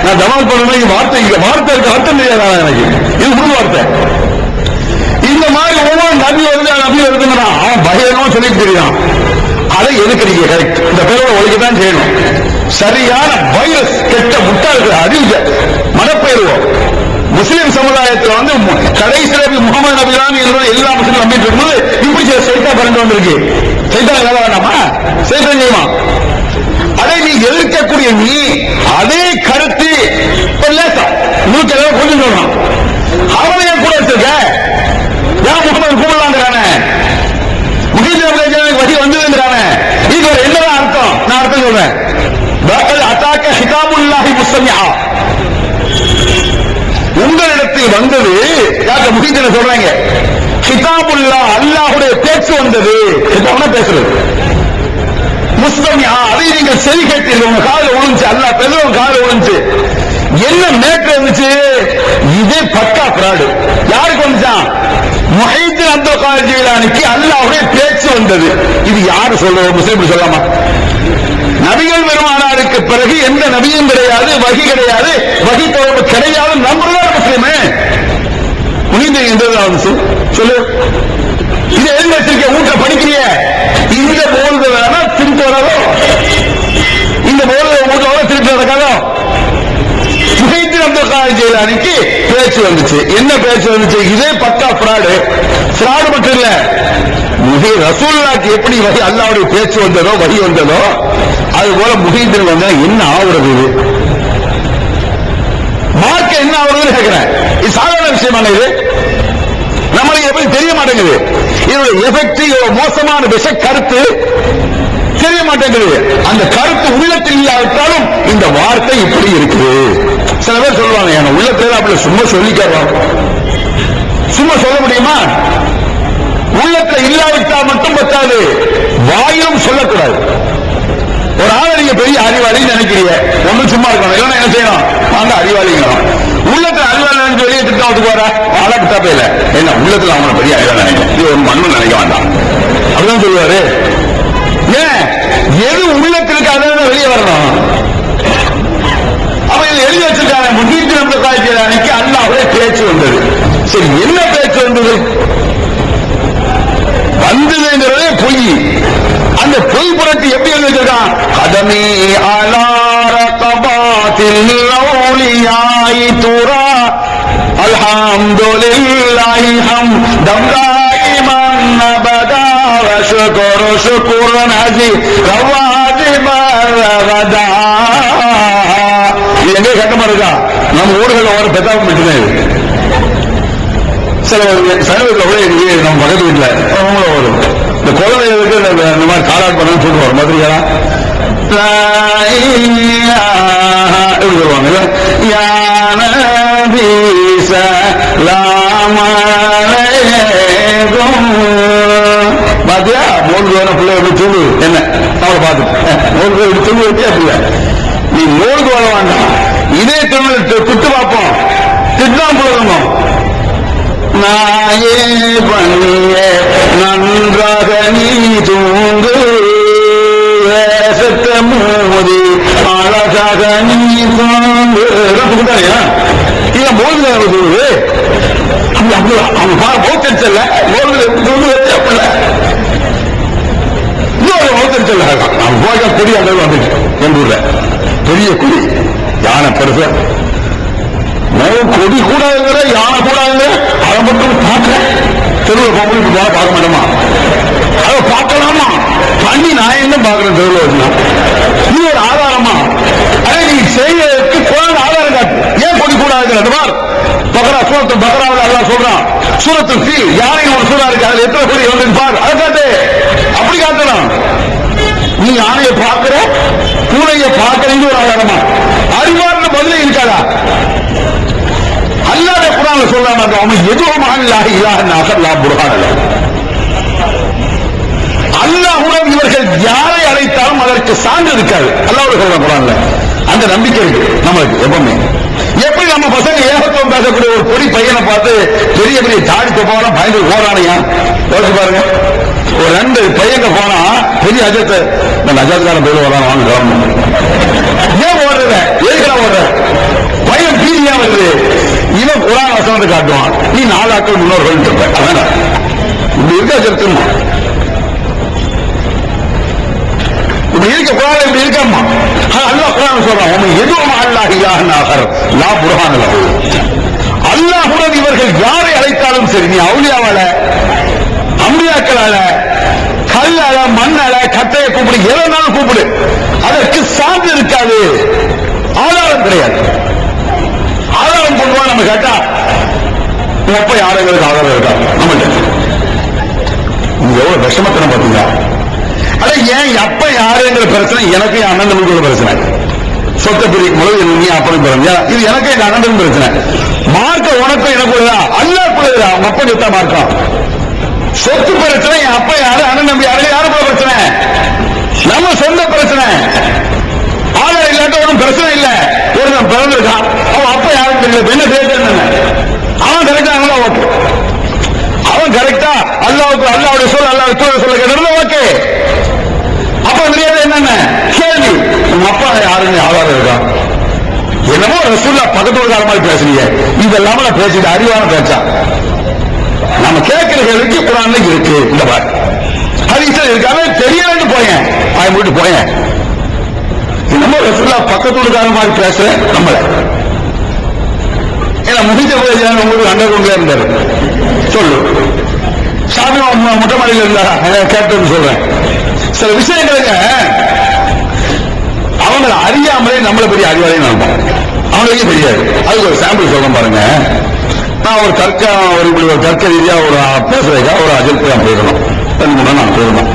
நான் ஜமால் பண்ணணும் வார்த்தை வார்த்தைக்கு அர்த்தம் தெரியாதா எனக்கு? இது முழு வார்த்தை. இந்த மாதிரி ஒவ்வொரு நபி வருதுன்னா அவன் பயங்கரமா சொல்லிட்டு தெரியும். அதை எதுக்குறீங்க? கரெக்ட், இந்த பேரோட ஒழிக்கத்தான் செய்யணும். சரியான வைரஸ் கெட்ட முட்டாள்கள் அறிவு மனப்பெயர்வோம். முஸ்லிம் சமுதாயத்தில் கடைசி நபி முகமது நபி தான் எல்லா முஸ்லிம் நம்பிட்டு இருக்கும்போது இப்படி சைத்தா பறந்து வந்திருக்கு. சைத்தான் வேலை வேண்டாமா? சைத்தான் செய்யுமா? அதை நீ எதிர்க்கக்கூடிய நீ அதே கருத்து நூற்றி கொஞ்சம் சொல்லணும். அவனையே கூட வச்சிருக்க ஏன் முகமது கூப்பிடலாங்கிறானே, முகீஜ் வகி வந்ததுங்கிறானே. இது என்னதான் அர்த்தம்? நான் அர்த்தம் சொல்றேன். அத்தாக்க ஹிதாபுல்லாஹி முஸ்லியா உங்களிடத்தில் வந்தது முகீஜ் சொல்றாங்க. ஹிதாபுல்லா அல்லாஹுடைய பேச்சு வந்தது. பேசுறது முஸ்லிமியா அதை நீங்கள் செவி கேட்டீர்கள். உங்க காலில் விழுந்துச்சு, அல்லாஹ் பேசுறவங்க காலில் விழுந்துச்சு. என்ன மேட்டர் இருந்துச்சு? இதே பக்கா பிராடு. யாருக்கு வந்துச்சான்? முஹைதீன் அப்துல் காதர் ஜீலானிக்கு அல்லாஹ்வுடைய பேச்சு வந்தது. இது யாரு சொல்றது? முஸ்லிம் சொல்லாமா? நபிகள் பெருமானாருக்கு பிறகு எந்த நபியும் கிடையாது, வகி கிடையாது, வகி தொடர்பு கிடையாது. நம்புறதா முஸ்லிமே முனிந்து எந்த வந்துச்சு சொல்லு. இது எழுதி வச்சிருக்க ஊட்ட படிக்கிறிய இந்த போல்து வேணா திருட்டு வராதோ, இந்த போல்து ஊட்ட திருட்டு நடக்காதோ. முஹைதீன் அப்துல் காதர் ஜீலானிக்கு பேச்சு வந்துச்சு. என்ன பேச்சு வந்துச்சு? இதே பக்கா பிராடு. பிராடு மட்டும் இல்ல, ரசூலுல்லாஹ்க்கு எப்படி வகி அல்லாஹ்வுடைய பேச்சு வந்ததோ, வகி வந்ததோ, அது போல முஹைதீன் வந்தா என்ன ஆகுறது? மார்க்க என்ன ஆகுறதுன்னு கேட்கிறேன். இது சாதாரண விஷயமான இது நம்மளுக்கு எப்படி தெரிய மாட்டேங்குது. இதோட எஃபெக்ட், மோசமான விஷ கருத்து தெரிய மாட்டேங்குது. அந்த கருத்து உள்ளத்தில் இல்லாவிட்டாலும் இந்த வார்த்தை இப்படி இருக்குது. சில பேர் சொல்லுவாங்க, என் உள்ளத்துல அப்படி சும்மா சொல்லிக்கலாம். சும்மா சொல்ல முடியுமா? உள்ளத்துல இல்லாவிட்டால் மட்டும் பத்தாது, வாயிலும் சொல்லக்கூடாது. ஒரு ஆளை நீங்க பெரிய அறிவாளின்னு நினைக்கிறீங்க, ஒன்னும் சும்மா இருக்கணும், இல்லைன்னா என்ன செய்யணும்? அந்த அறிவாளிங்கணும். உள்ளத்துல அறிவாளி நினைச்சு வெளியே திட்டம் போற ஆளா கிட்டாப்பே இல்ல. என்ன உள்ளத்துல அவனை பெரிய அறிவாளி நினைக்கும், இது ஒரு மண்ணு நினைக்க வேண்டாம். அப்படிதான் சொல்லுவாரு. ஏன் எது உள்ளத்திற்கு அதான் வெளியே வரணும். அவன் இதை எழுதி வச்சிருக்காங்க. முஹைதீன் அப்துல் காதர் ஜீலானிக்கு அல்லாஹ்வுடைய பேச்சு வந்தது. சரி, என்ன பேச்சு வந்தது? வந்ததுங்கிறதே பொய். அந்த பொய் புரட்டி எப்படி எழுதிருக்கான்? கதமி அலா ரகபாத்தில் அவுலியாய் துரா அல்ஹம்துலில்லாஹி ஹம்தம் தாயிமன் அபதா வ ஷுக்ரு ஷுக்ரன் ஹஜி ரவாதி மரவதா. இது எங்கே கட்டமா இருக்கா? நம்ம ஊர்கள் ஒரு பெத்தாவும் மட்டும்தான் இது. சில சைவத்தில் கூட நம்ம பக்கத்து வீட்டில் அவங்களும் வரும். இந்த குழந்தைகளுக்கு இந்த மாதிரி காலாட் பண்ணு சொல்லுவாங்க. வரும் மாதிரியா எப்படி சொல்லுவாங்க? பாத்தியா மூன்று வேணும் பிள்ளை எப்படி தூங்கு என்ன அவளை பார்த்துட்டு மூன்று எப்படி தூங்கு வச்சே பிள்ளை. நீ மூழ்கு வர வேண்டாம், இதே தமிழ் திட்டு பார்ப்போம். திட்டம் போடணும். நாயே பண்ணிய நன்றாக நீ தூங்கு, சத்த இல்ல மோதுல சொல்லுது அவங்க மௌத்தரிச்சல்ல மோதுல அப்படில இன்னொரு மௌத்தரிச்சல் அவன் போக கொடி அந்த வந்துச்சு எங்க ஊர்ல பெரிய கொடி யானை பெருச கொடி கூடாதுங்கிற யானை கூடாதுங்க அதை மட்டும் பார்க்க தெருவில் பொம்பளைக்கு போல பார்க்க மாட்டோமா அதை பார்க்கலாமா பண்ணி நான் என்ன பார்க்கிறேன் தெருவில் வச்சுனா நீ ஒரு ஆதாரமா அதை நீ செய்யறதுக்கு குரான் ஆதாரம் காட்டு ஏன் கொடி கூடாதுங்கிற பக்ரா சூரத்து பக்ராவில் அல்லாஹ் சொல்றான் சூரத்து ஃபீல் யானைன்னு ஒரு சூறா இருக்கு அதுல எத்தனை கொடி வந்து பார் அதை காட்டு அப்படி காட்டலாம் நீ யானையை பார்க்கிற பூனையை பார்க்கறீங்க ஒரு ஆதாரமா அறிவார்ந்த பதிலே இருக்காதா அல்லாஹ் குர்ஆன்ல சொல்றான் அவன் எதுவும் அல்லாஹ் இலாஹன் ஆகர் லா புர்ஹான லஹு அல்லாஹ்வுடன் இவர்கள் யாரை அழைத்தாலும் அதற்கு சான்று இருக்காது அல்லாஹ் சொல்றான் குர்ஆன்ல அந்த நம்பிக்கை இருக்கு நமக்கு எப்பவுமே எப்படி நம்ம பசங்க ஏகத்துவம் பேசக்கூடிய ஒரு பொடி பையனை பார்த்து பெரிய பெரிய தாடி தொப்பாவெல்லாம் பயந்து ஓடானையா யோசிச்சு பாருங்க ஒரு 2 பையங்க போனா பெரிய அஜத்தை அஜாத்துக்கான பேர் வரான் வாங்க கவர்மெண்ட் ஏன் ஓடுறத எதுக்கெல்லாம் ஓடுற பையன் பீதியா வருது இவன் குர்ஆன் வசனத்தை காட்டுவான் நீ 4 ஆட்கள் முன்னோர்கள் இருப்ப அதான இப்படி இருக்கா செலுத்துமா இப்படி இருக்க குர்ஆன் இப்படி இருக்காமா அல்லாஹ் குர்ஆன் சொல்றான் அவன் எதுவும் அல்லாஹ் இலாஹன் ஆகர் லா புர்ஹான லஹு அல்லாஹ்வுடன் இவர்கள் யாரை அழைத்தாலும் சரி நீ அவுலியாவால அம்பியாக்களால கல்லால மண்ணால கட்டையை கூப்பிடு எதனாலும் கூப்பிடு அதற்கு சான்று இருக்காது ஆதாரம் கிடையாது ஆதாரம் கொண்டு நம்ம கேட்டா எப்ப யாருக்கு ஆதாரம் இருக்கா நம்மகிட்ட நீங்க எவ்வளவு விஷமத்தனம் பாத்தீங்களா அட ஏன் எப்ப யாருங்கிற பிரச்சனை எனக்கு என் அண்ணன் தம்பிக்குள்ள பிரச்சனை சொத்தை பிரிக்கும் போது நீ அப்பனும் பிறந்த இது எனக்கு என் அண்ணன் பிரச்சனை மார்க்க உனக்கும் எனக்கு அல்லாஹ் குள்ளதா அவங்க அப்பா சொத்தா மார்க்கம் சொத்து பிரச்சனை என் அப்பா யாரு அண்ணன் தம்பி யாரு யாருக்குள்ள பிரச்சனை நம்ம சொந்த பிரச்சனை ஆதாரம் இல்லாட்ட ஒன்றும் பிரச்சனை இல்ல ஒருத்தன் பிறந்திருக்கான் அவன் அப்பா யாருக்கு தெரியல என்ன சேர்த்து அவன் கரெக்டா ஓகே அவன் கரெக்டா அல்லாவுக்கு அல்லாவுடைய சொல் அல்லாவுடைய சொல்ல கேட்டது ஓகே அப்ப தெரியாது என்னென்ன கேள்வி உங்க அப்பா யாருன்னு ஆதாரம் இருக்கா என்னமோ ரசூல்லா பக்கத்து ஒரு காலமாக பேசுறீங்க இதெல்லாம நான் பேசிட்டு அறிவான பேச்சா நம்ம கேட்கிற கேள்விக்கு குர்ஆன்ல இருக்கு இந்த பாரு ஹதீஸ்ல இருக்காவே தெரியலன்னு போயேன் அவன் வீட்டு போயேன் என்னமோ ரசூல்லா பக்கத்து ஒரு காலமாக பேசுறேன் நம்மள ஏன்னா முடிஞ்ச போய் உங்களுக்கு அண்டர்கிரவுண்ட்ல இருந்தாரு சொல்லு சாமி மொட்டை மாடியில் இருந்தா கேப்டன் சொல்றேன் சில விஷயங்களுக்கு அவங்க அறியாமலே நம்மளை பெரிய அறிவாளையும் நினைப்போம் அவங்களுக்கே தெரியாது அதுக்கு ஒரு சாம்பிள் சொல்ல பாருங்க நான் ஒரு தர்க்க ரீதியா ஒரு பேசுறதுக்கா ஒரு அஜென்ட் நான் போயிடணும் 2 3 நான் போயிருந்தோம்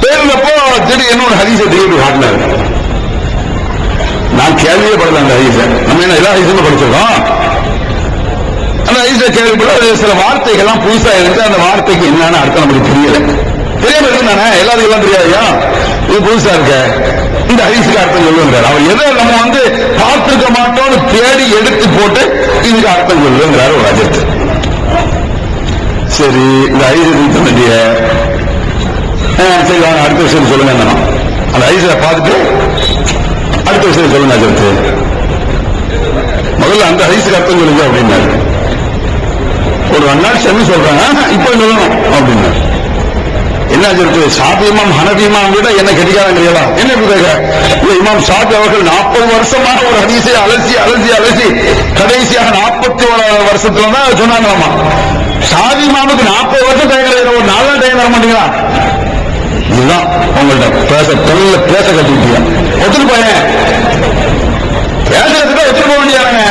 போயிருந்தப்போ திடீர்னு ஒரு ஹதீஸை திடீர்னு காட்டினாரு நான் கேள்வியே படல அந்த ஹதீஸை நம்ம என்ன எல்லா ஹதீஸும் படிச்சிருக்கோம் அந்த ஹதீஸை கேள்விப்பட சில வார்த்தைகள்லாம் புதுசா இருந்து அந்த வார்த்தைக்கு என்னன்னு அர்த்தம் நமக்கு தெரியல தெரியாம இருந்தானே எல்லாத்துக்கும் எல்லாம் தெரியாதையா இது புதுசா இருக்க இந்த ஹதீஸுக்கு அர்த்தம் சொல்லுங்கிறார் அவர் எதை நம்ம பார்த்திருக்க மாட்டோம்னு தேடி எடுத்து போட்டு இதுக்கு அர்த்தம் சொல்லுங்கிறாரு ஒரு அஜெட் சரி இந்த ஹதீஸை வேண்டிய சரி வாங்க அடுத்த விஷயம் சொல்லுங்க அந்த ஹதீஸை பார்த்துட்டு அடுத்த விஷயம் சொல்லுங்க அஜெட் முதல்ல அந்த ஹதீஸுக்கு அர்த்தம் சொல்லுங்க அப்படின்னாரு ஒரு 2 நாள் சென்று சொல்றாங்க இப்ப சொல்லணும் அப்படின்னா என்ன இருக்கு ஷாஃபி இமாம் ஹனஃபி இமாம் விட என்ன கெட்டிக்காரங்களா என்ன இமாம் ஷாஃபி அவர்கள் 40 வருஷமாக ஒரு ஹதீஸை அலசி கடைசியாக 41 வருஷத்துல தான் சொன்னாங்களாமா ஷாஃபி இமாமுக்கு 40 வருஷம் டைம் கிடையாது ஒரு 4 நாள் டைம் தர மாட்டீங்களா இதுதான் உங்கள்ட்ட பேச கத்துக்கிட்டீங்க ஒத்துட்டு போயேன் பேசுறதுக்கு ஒத்துட்டு போக வேண்டியாங்க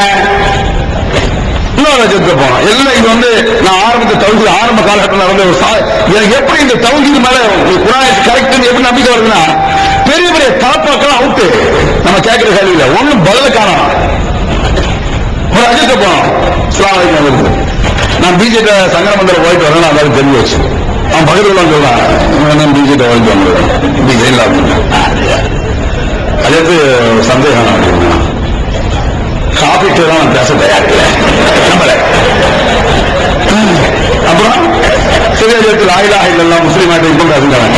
போனோம் எல்லாம் இது நான் ஆரம்ப காலகட்டத்தில் நடந்த ஒரு எனக்கு எப்படி இந்த தௌஹீத் மேல குர்ஆன் கரெக்ட் எப்படி நம்பிக்கை வருதுன்னா பெரிய பெரிய தலப்பாக்கள் அவுட்டு நம்ம கேட்கிற கேள்வியில ஒண்ணும் பதில காணலாம் ஒரு அஜெட் போனோம் நான் பிஜேபி சங்கரமந்திரம் போயிட்டு வரேன் அதாவது தெரிஞ்சு வச்சு அவன் பக்கத்துல சொல்றான் பிஜேபி போயிட்டு வந்துடுவேன் இப்படி செய்யலாம் அஜெட் சந்தேகம் அப்படின்னா காப்பிட்டு தான் பேச தயாரிக்கல நம்மள அப்புறம் சிறியத்தில் ஆயிலாக இல்லெல்லாம் முஸ்லீம் ஆட்டை பேசுகிறாங்க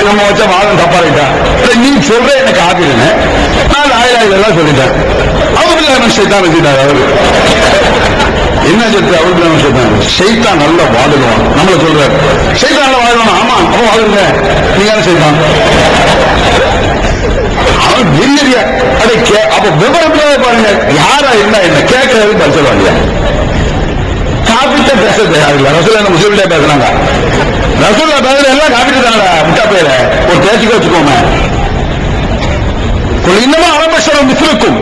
நம்ம வச்ச வாதம் தப்பா ரைட்டா? நீ சொல்ற எனக்கு ஆபிடுங்க, நான் ஆயிரம் சொல்லிட்டேன். அவரு சைத்தான் வச்சுட்டாரு. அவரு என்ன சொல்ற? அவரு சைத்தான் நல்லா வாடுவான். நம்மள சொல்றாரு சைத்தான் நல்லா வாடுவான். ஆமா, அப்ப வாடுங்க, நீங்க சைத்தான். அவன் இல்லையா? அப்ப விவரம் பாருங்க, யாரா இருந்தா என்ன கேட்கறது பேசுவாங்க. காப்பிட்ட பேச தயாரில்லை. ரசூல் என்ன முஸ்லிம்ல பேசுறாங்க? ரசூல்லா பேசுற எல்லாம் காப்பிட்டு தானடா, முட்டா பேர ஒரு பேச்சுக்க வச்சுக்கோங்க. இன்னமும் அரபஷரம் மிஸ்லுக்கும்,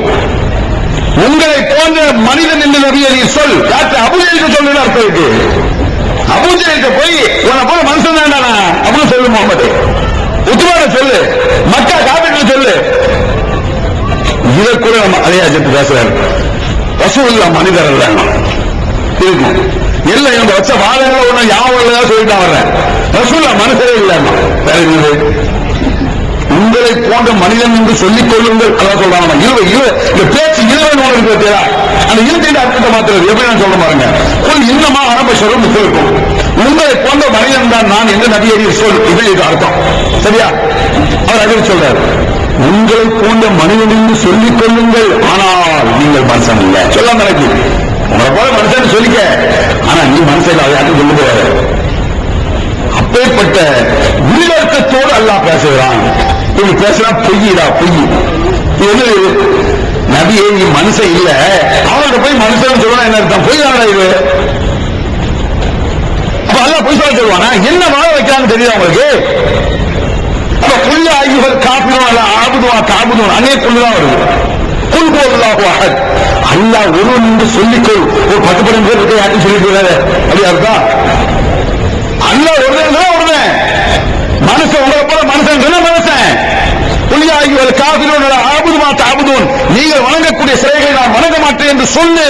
உங்களை போன்ற மனிதன் என்று நபியை சொல். அபூஜஹலுக்கு சொல்லுன்னு அர்த்தம் இருக்கு. அபூஜஹலுக்கு போய் உன்னை போல மனுஷன் தான்டா அப்படின்னு சொல்லு. முகமது உத்மான சொல்லு, மக்கா காப்பிட்டு சொல்லு. இதை கூட நம்ம அலையாஜத்து பேசுறாரு. ரசூலுல்லாஹ் மனிதர் அல்ல இருக்கும். இல்ல இவங்க வச்ச வாதங்களை ஒண்ணு யாவெல்லாம் சொல்லிட்டு வர்றேன். ரசூலுல்லாஹ் மனுஷரே இல்ல. உங்களை போன்ற மனிதன் என்று சொல்லிக் கொள்ளுங்கள். அதான் சொல்றாங்க. இந்த பேச்சு இருவன் ஒன்று இருக்கு. அந்த இருந்த அர்த்தத்தை மாத்திரம் எப்படி நான் சொல்ல பாருங்க. இன்னமா அரபஷரும் இருக்கும். உங்களை போன்ற மனிதன் தான் நான் என்று நபியை சொல். இது அர்த்தம். சரியா? அவர் அதில் சொல்றாரு, உங்களை போன்ற மனிதன் என்று சொல்லிக் கொள்ளுங்கள், ஆனால் நீங்கள் மனுஷன் இல்லை. சொல்ல நினைக்கு உங்களை போல மனுஷன் சொல்லிக்க, ஆனா நீ மனுஷன் அதை யாரும் சொல்ல முடியாது. அப்பேற்பட்ட உள்ளர்த்தத்தோடு அல்லாஹ் பேசுகிறான். இவங்க பேசுறா பொய்யிடா, பொய். இது நபியே நீ மனுஷன் இல்ல, அவங்கள்ட்ட போய் மனுஷன் சொல்லணும் என்ன அர்த்தம்? பொய் தானடா இது. அப்ப அல்லாஹ் பொய் சொல்ல சொல்லுவானா? என்ன வாழ வைக்கிறான்னு தெரியுது அவங்களுக்கு. அப்ப புள்ள ஆகியவர் காப்பிடும் அல்ல ஆபுதுவா காபுதுவன் அன்னே கொண்டுதான் வருது. அல்லாஹ் ஒருவன் என்று சொல்லிக்கொள். ஒரு 10 பேர் இருக்க யாருக்கும் சொல்லிட்டு வராது. அப்படியா இருக்கா? அல்லாஹ் ஒருவன் மனுஷன், உங்களை போல மனுஷன் சொன்ன மனுஷன். புள்ளியாகியவர் காபிரோன் ஆபுதுமா தாபுதோன், நீங்கள் வணங்கக்கூடிய சிலைகளை நான் வணங்க மாட்டேன் என்று சொல்லி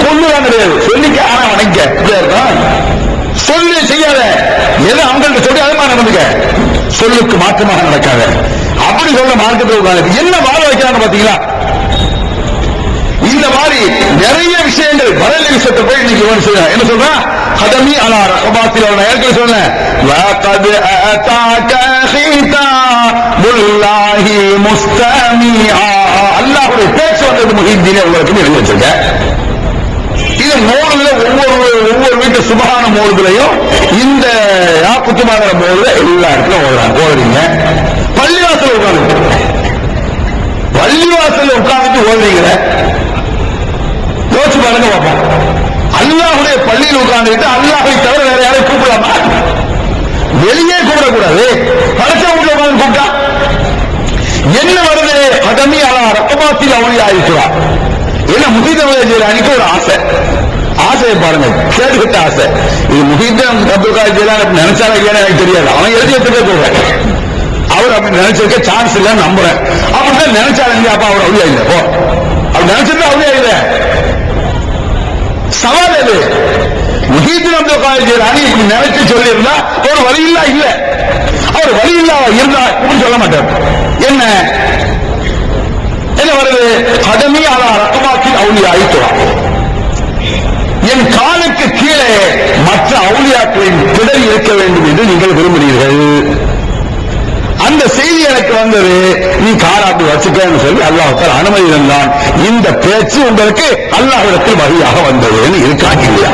கொள்ளுதான் கிடையாது. சொல்லிக்க ஆனா வணங்க. இப்படியா இருக்கா? சொல்லி செய்யாத. எது அவங்கள்ட்ட சொல்லி அது மாதிரி நடந்துக்க. சொல்லுக்கு மாற்றமாக நடக்காத. அப்படி சொல்ல மார்க்கத்தில் என்ன வாழ வைக்கிறாங்க பாத்தீங்களா? இந்த மாதிரி நிறைய விஷயங்கள் வரல விஷயத்தை போய் இன்னைக்கு என்ன சொல்றான்? ஹதமி அலா ரகபாத்தில் அவனை ஏற்கனவே சொன்னேன். வகத் அதாக ஹிதாபுல்லாஹி முஸ்தமிஆ, அல்லாஹ்வுடைய பேச்சு வந்தது முஹித்தீனே உங்களுக்கு எழுதி வச்சிருக்கேன். இது மோதுல ஒவ்வொரு வீட்டு சுபஹான மோதுலையும் இந்த யாக்குத்துமாங்கிற மோதுல எல்லா இடத்துல ஓடுறீங்க. பள்ளிவாசல் உட்காந்து உட்காந்துட்டு ஓடுறீங்க. யோசிச்சு பாருங்க பார்ப்போம். அல்லாஹ்வுடைய பள்ளியில் உட்கார்ந்துட்டு அல்லாஹ்வை தவிர வேற யாரையும் கூப்பிடலாமா? வெளியே கூப்பிடக்கூடாது. படைச்ச வீட்டுல உட்கார்ந்து கூப்பிட்டா என்ன வருது? அதமி அலா ரகபாத்தில் அவளி ஆயிடுச்சுவா. என்ன முஹீத்தீன் அன்னைக்கு ஒரு ஆசையை பாருங்க, கேட்டுக்கிட்ட ஆசை. இது முஹீத்தீன் அப்துல் காதர் ஜிலானி நினைச்சாலும் இல்லையா எனக்கு தெரியாது. அவன் எழுதி வச்சுட்டே சொல்றேன். அவர் அப்படி நினைச்சிருக்க சான்ஸ் இல்லைன்னு நம்புறேன். அப்படிதான் நினைச்சாலும் அப்ப அவர் அவுளியா இல்லை. அப்படி நினைச்சிருந்தா அவுளியா இல்லை. சவால் எது? முஹீத்தீன் அப்துல் காதர் ஜிலானி இப்படி நினைச்சு சொல்லி இருந்தா ஒரு வழி இல்ல. அவர் வழி இல்லாம இருந்தா இப்படி சொல்ல மாட்டார். என்ன வருது? ஹதமி அலா ரகபாத்தில் அவுலியா ஆயிட்டுவா. என் காலுக்கு கீழே மற்ற அவுலியாக்களின் பிடல் இருக்க வேண்டும் என்று நீங்கள் விரும்புகிறீர்கள். அந்த செய்தி எனக்கு வந்தது. நீ காலாப்பி வச்சுக்கன்னு சொல்லி அல்லாஹ் அனுமதி தந்தான். இந்த பேச்சு உங்களுக்கு அல்லாஹ்விடத்தில் வழியாக வந்தது இருக்காங்க இல்லையா?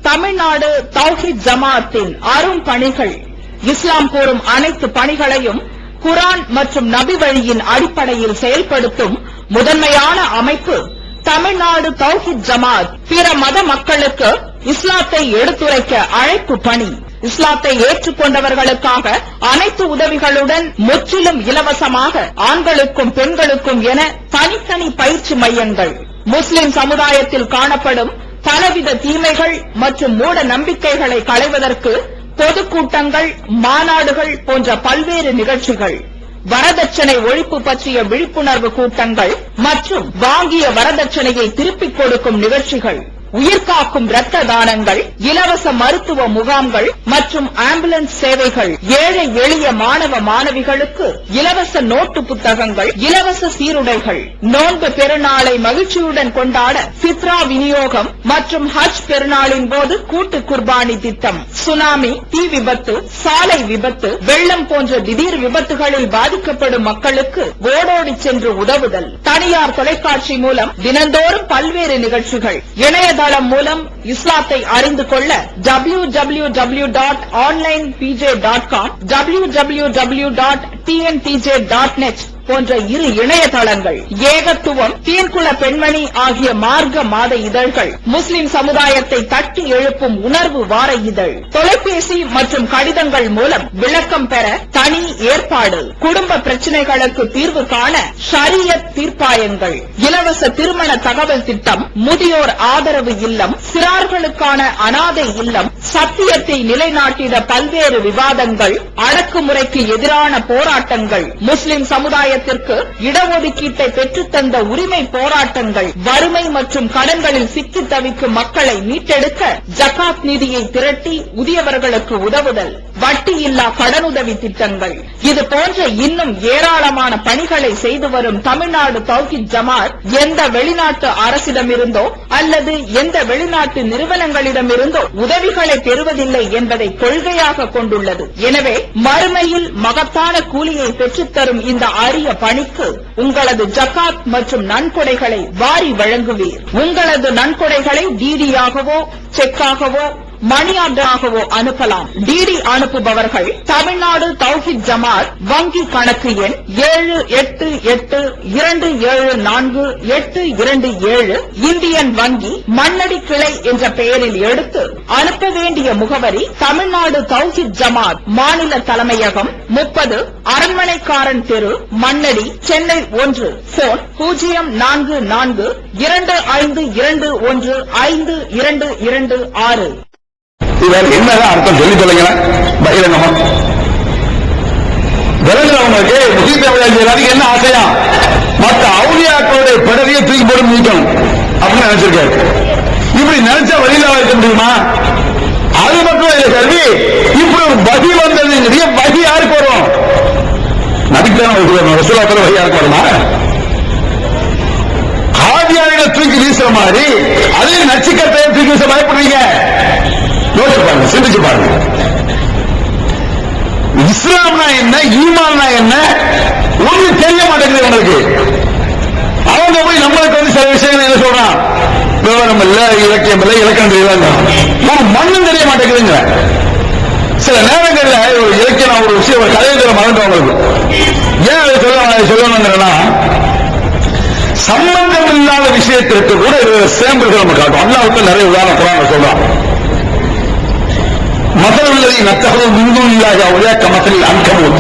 தமிழ்நாடு தௌஹீத் ஜமாஅத்தின் அரும் பணிகள், இஸ்லாம் கூறும் அனைத்து பணிகளையும் குர்ஆன் மற்றும் நபி வழியின் அடிப்படையில் செயல்படுத்தும் முதன்மையான அமைப்பு தமிழ்நாடு தௌஹீத் ஜமாஅத். பிற மத மக்களுக்கு இஸ்லாத்தை எடுத்துரைக்க அழைப்பு பணி. இஸ்லாத்தை ஏற்றுக்கொண்டவர்களுக்காக அனைத்து உதவிகளுடன் முற்றிலும் இலவசமாக ஆண்களுக்கும் பெண்களுக்கும் என தனித்தனி பயிற்சி மையங்கள். முஸ்லிம் சமுதாயத்தில் காணப்படும் பலவித தீமைகள் மற்றும் மூட நம்பிக்கைகளை களைவதற்கு பொதுக்கூட்டங்கள், மாநாடுகள் போன்ற பல்வேறு நிகழ்ச்சிகள், வரதட்சணை ஒழிப்பு பற்றிய விழிப்புணர்வு கூட்டங்கள் மற்றும் வாங்கிய வரதட்சணையை திருப்பிக் கொடுக்கும் நிகழ்ச்சிகள், உயிர்காக்கும் இரத்த தானங்கள், இலவச மருத்துவ முகாம்கள் மற்றும் ஆம்புலன்ஸ் சேவைகள், ஏழை எளிய மாணவ மாணவிகளுக்கு இலவச நோட்டு புத்தகங்கள், இலவச சீருடைகள், நோன்பு பெருநாளை மகிழ்ச்சியுடன் கொண்டாட ஃபித்ரா விநியோகம் மற்றும் ஹஜ் பெருநாளின் போது கூட்டு குர்பானி திட்டம், சுனாமி, தீ விபத்து, சாலை விபத்து, வெள்ளம் போன்ற திடீர் விபத்துகளில் பாதிக்கப்படும் மக்களுக்கு ஓடோடி சென்று உதவுதல், தனியார் தொலைக்காட்சி மூலம் தினந்தோறும் பல்வேறு நிகழ்ச்சிகள், இணையதளம் மூலம் இஸ்லாத்தை அறிந்து கொள்ள www.onlinepj.com, www.tntj.net போன்ற இரு இணையதளங்கள், ஏகத்துவம், தீன்குல பெண்மணி ஆகிய மார்க்க மாத இதழ்கள், முஸ்லிம் சமுதாயத்தை தட்டி எழுப்பும் உணர்வு வார இதழ், தொலைபேசி மற்றும் கடிதங்கள் மூலம் விளக்கம் பெற தனி ஏற்பாடு, குடும்ப பிரச்சினைகளுக்கு தீர்வு காண ஷரியத் தீர்ப்பாயங்கள், இலவச திருமண தகவல் திட்டம், முதியோர் ஆதரவு இல்லம், சிறார்களுக்கான அனாதை இல்லம், சத்தியத்தை நிலைநாட்டிட பல்வேறு விவாதங்கள், அடக்குமுறைக்கு எதிரான போராட்டங்கள், முஸ்லிம் சமுதாய இடஒதுக்கீட்டை பெற்றுத்தந்த உரிமை போராட்டங்கள், வறுமை மற்றும் கடன்களில் சிக்கி தவிக்கும் மக்களை மீட்டெடுக்க ஜகாத் நிதியை திரட்டி உரியவர்களுக்கு உதவுதல், வட்டியில்லா கடனுதவி திட்டங்கள், இது போன்ற இன்னும் ஏராளமான பணிகளை செய்து வரும் தமிழ்நாடு தௌஹீத் ஜமாத் எந்த வெளிநாட்டு அரசிடமிருந்தோ அல்லது எந்த வெளிநாட்டு நிறுவனங்களிடமிருந்தோ உதவிகளை பெறுவதில்லை என்பதை கொள்கையாக கொண்டுள்ளது. எனவே மறுமையில் மகத்தான கூலியை பெற்றுத்தரும் இந்த அரிய பணிக்கு உங்களது ஜகாத் மற்றும் நன்கொடைகளை வாரி வழங்குவீர். உங்களது நன்கொடைகளை டிடியாகவோ செக்காகவோ மணி ஆர்டராகவோ அனுப்பலாம். டிடி அனுப்புபவர்கள் தமிழ்நாடு தௌஹீத் ஜமாத் வங்கி கணக்கு எண் 7882748827 இந்தியன் வங்கி மண்ணடி கிளை என்ற பெயரில் எடுத்து அனுப்ப வேண்டிய முகவரி தமிழ்நாடு தௌஹீத் ஜமாத் மாநில தலைமையகம் 30 அரண்மனைக்காரன் தெரு, மண்ணடி, சென்னை 1. போன் 044215215226.
இவர் என்னதான் அர்த்தம் சொல்லி சொல்லுங்க பகிரங்கமா. விளங்குறவங்களுக்கு முஸ்லீம் தமிழர்களுக்கு என்ன ஆசையா, மற்ற அவுலியாக்களுடைய படத்தையே தூக்கி போட்டு நீக்கணும் அப்படின்னு நினைச்சிருக்காரு. இப்படி நினைச்சா வழியில இருக்க முடியுமா? அது மட்டும் இல்லை கல்வி, இப்படி ஒரு பகி வந்தது. பகி யாருக்கு வரும்? நபிக்கான ரசூலுல்லாஹி வகி யாருக்கு வருமா? காதியானிகளை தூக்கி வீசுற மாதிரி அதே நச்சுக்கத்தையை தூக்கி வீச பயப்படுறீங்க. யோசிச்சு பாருங்க, சிந்திச்சு பாருங்க. இஸ்லாம்னா என்ன, ஈமான்னா என்ன ஒண்ணு தெரிய மாட்டேங்குது உங்களுக்கு. அவங்க போய் நம்மளுக்கு வந்து சில விஷயங்கள் என்ன சொல்றான், விவரம் இல்ல, இலக்கியம் இல்ல, இலக்கணம் தெரியல, ஒரு மண்ணும் தெரிய மாட்டேங்குதுங்க. சில நேரங்கள்ல ஒரு இலக்கியம் ஒரு விஷயம் ஒரு கதையை மறந்தவங்களுக்கு ஏன் அதை சொல்லணும்னா சம்பந்தம் இல்லாத விஷயத்திற்கு கூட சேம்பர்கள் நம்ம காட்டும். அல்லாஹ்வுக்கு நிறைய உதாரணம் குர்ஆன்ல சொல்றான். مثل الذين اتخذوا من دون الله اولياء كمثل العنكبوت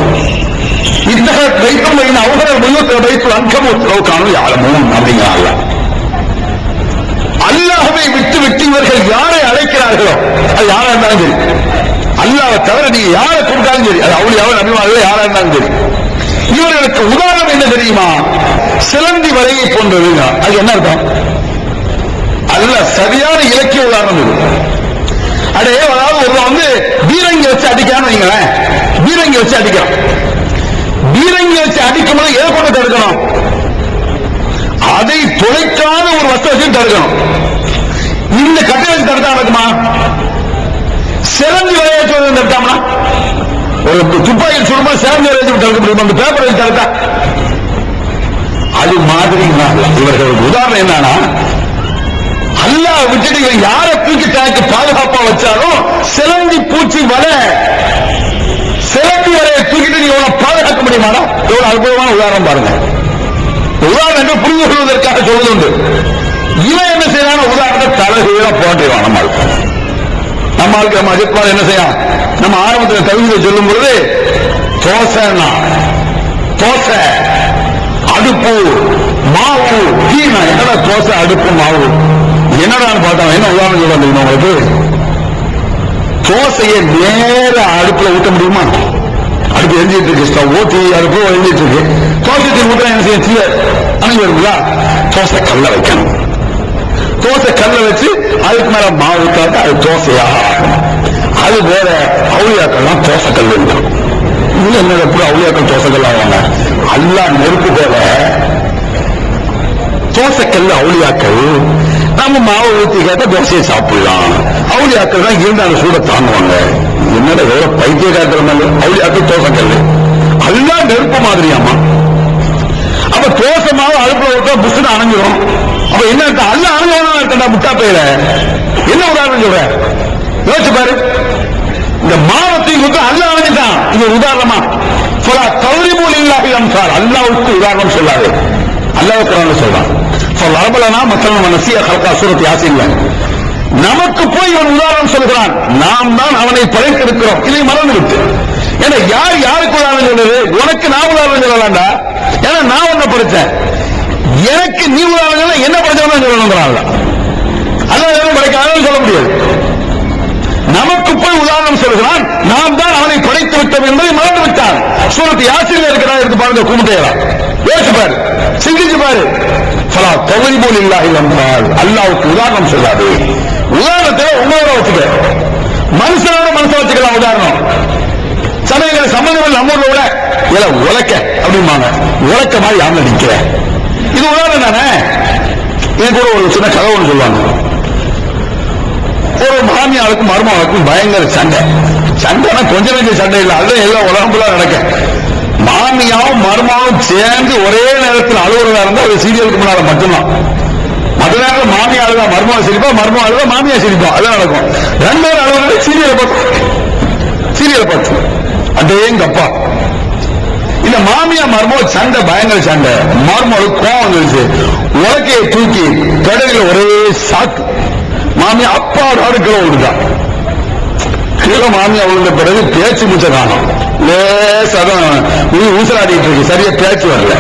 اتخذت بيتا وان اوهر البيوت بيت العنكبوت لو كانوا يعلمون அப்படிங்கிறாங்க. அல்லாஹ்வை விட்டு விட்டு இவர்கள் யாரை அழைக்கிறார்களோ அது யாரா இருந்தாலும் சரி, அல்லாஹ்வை தவிர நீங்க யாரை கூப்பிட்டாலும் சரி, அது அவுலியாவோ நபிமார்களோ யாரா இருந்தாலும் சரி, இவர்களுக்கு உதாரணம் என்ன தெரியுமா? சிலந்தி வலையை போன்றதுங்க. அது என்ன அர்த்தம்? அல்ல சரியான இலக்கிய உதாரணம் இது. அடே, அதாவது ஒருவன் வந்து பீரங்கி வச்சு அடிக்கான்னு வைங்களேன், பீரங்கி வச்சு அடிக்கிறான். பீரங்கி வச்சு அடிக்கும் போது எதை கொண்டு தடுக்கணும்? அதை துளைக்காத ஒரு வஸ்து வச்சு தடுக்கணும். இந்த கட்டை வச்சு தடுத்தா நடக்குமா? சிறந்தி விளையாட்டு தடுத்தாமனா? ஒரு துப்பாக்கியில் சுடும்போது சிறந்தி விளையாட்டு தடுக்க முடியுமா? அந்த பேப்பர் வச்சு தடுத்தா அது மாதிரி இவர்களுக்கு உதாரணம் என்னன்னா, அல்லாஹ் விட்டுட்டு யாரை தூக்கி தாக்கி பாதுகாப்பா வச்சாலும் சிலந்தி பூச்சி வலை, சிலந்தி வலையை தூக்கிட்டு நீ எவ்வளவு பாதுகாக்க முடியுமாடா? எவ்வளவு அற்புதமான உதாரணம் பாருங்க. உதாரணம் புரிந்து கொள்வதற்காக சொல்வது. இவன் என்ன செய்யறான உதாரணத்தை தலைகீழ போன்றான். நம்மளுக்கு நம்ம அஜித்குமார் என்ன செய்யலாம்? நம்ம ஆரம்பத்தில் தகுதியை சொல்லும் பொழுது தோசைன்னா தோசை, அடுப்பு, மாவு, கீழே என்னடா தோசை, அடுப்பு, மாவு என்னடான்னு பார்த்தா என்ன உதாரணம் சொல்ல முடியுமா உங்களுக்கு? தோசையை நேர அடுப்புல ஊட்ட முடியுமா? அடுப்பு எரிஞ்சிட்டு இருக்கு, ஸ்டவ் ஊற்றி அடுப்பு எரிஞ்சிட்டு இருக்கு, தோசை ஊட்ட என்ன செய்ய அணி வருங்களா? தோசை கல்ல வைக்கணும். தோசை கல்ல வச்சு அதுக்கு மேல மாவு ஊத்தாக்க அது தோசையாக ஆகும். அது வேற அவுளியாக்கள்லாம் தோசை கல் இருக்கும். இதுல என்ன எப்படி அவுளியாக்கள் தோசை கல் ஆவாங்க? அல்லாஹ் நெருப்பு போல தோசைக்கல் அவுளியாக்கள். நம்ம மாவு ஊத்தி கேட்ட தோசையை சாப்பிடலாம். அவுளியாக்கள் தான் இருந்தா அந்த சூட தாங்குவாங்க. என்னடா எவ்வளவு பைத்திய காட்டுற மாதிரி அவுளியாக்கள் தோசைக்கல். அல்லாஹ் நெருப்பு மாதிரியாமா. அப்ப தோசை மாவு அடுப்புல விட்டா புஷ்னு அணைஞ்சிடும். அப்ப என்ன அர்த்தம்? அல்லாஹ் அணைஞ்சவனா இருக்கா முட்டா பையில? என்ன உதாரணம் சொல்ற? யோசிச்சு பாரு. இந்த மாவத்தையும் விட்டு அல்லாஹ் அணைஞ்சிட்டான். இது உதாரணமா தௌரிபுல் இல்லாஹி அம்சால். அல்லாஹ்வுக்கு உதாரணம் சொல்லாது. அல்லாஹ் குர்ஆன்ல சொல்றான், ஃபலரபலனா மஸலன் நஸிய ஹல்கா சூரத் யாசீன்ல. நமக்கு போய் இவன் உதாரணம் சொல்கிறான். நாம் தான் அவனை படைத்திருக்கிறோம். இதை மறந்து விட்டு. ஏன்னா யார் யாருக்கு உதாரணம் சொல்றது? உனக்கு நான் உதாரணம் சொல்லலாம்டா. ஏன்னா நான் உன்னை படைச்சேன். எனக்கு நீ உதாரணம் என்ன படைச்சவன் சொல்லணுங்கிறான். அல்லாஹ் படைக்காதன்னு சொல்ல முடியாது. நமக்கு போய் உதாரணம் சொல்கிறான். நாம் தான் அவனை படைத்து விட்டோம் என்பதை மறந்து விட்டான். சூரத் யாசீன்ல இருக்கிறா இருக்கு பாருங்க. குமுட்டையரா யோசிச்சு பாரு, சிந்திச்சு பாரு. தௌரிபுல் இல்லாஹி அம்சால். அல்லாஹ்வுக்கு உதாரணம் சொல்லாது. உதாரணத்தை உங்களோட வச்சுக்க, மனுஷனோட மனுஷன் வச்சுக்கலாம். உதாரணம் சமயங்களை சம்பந்தங்கள் நம்ம ஊர்ல விட உலக்க அப்படிம்பாங்க. உலக்க மாதிரி யாம நிக்கிற இது உதாரணம் தானே. இது கூட ஒரு சின்ன கதை ஒன்று சொல்லுவாங்க. ஒரு மாமியாருக்கும் மருமகளுக்கும் பயங்கர சண்டை. சண்டைனா கொஞ்சம் கொஞ்சம் சண்டை இல்லை, அதுதான் எல்லாம் உலகம்புல நடக்க. மாமியாவும் மருமகளும் சேர்ந்து ஒரே நேரத்தில் அலுவலகா இருந்தா அது சீரியலுக்கு முன்னால மட்டும்தான். மற்ற நேரத்தில் மாமியா அழுதா மருமகள் சிரிப்பா, மருமகள் அழுதா மாமியா சிரிப்பா. அதான் நடக்கும். ரெண்டு பேரும் அலுவலக சீரியலை பார்த்து அடேங்கப்பா. இந்த மாமியா மருமகள் சண்டை பயங்கர சண்டை. மருமகளுக்கு கோவம் வந்துருச்சு. உலக்கையை தூக்கி கடலில் ஒரே சாக்கு. மாமியா அப்பாவோட அடுக்கல விடுதான். கீழே மாமியா விழுந்த பிறகு பேச்சு முச்ச காணும். லேசாதான் ஊசலாடிட்டு இருக்கு. சரியா பேச்சு வரல.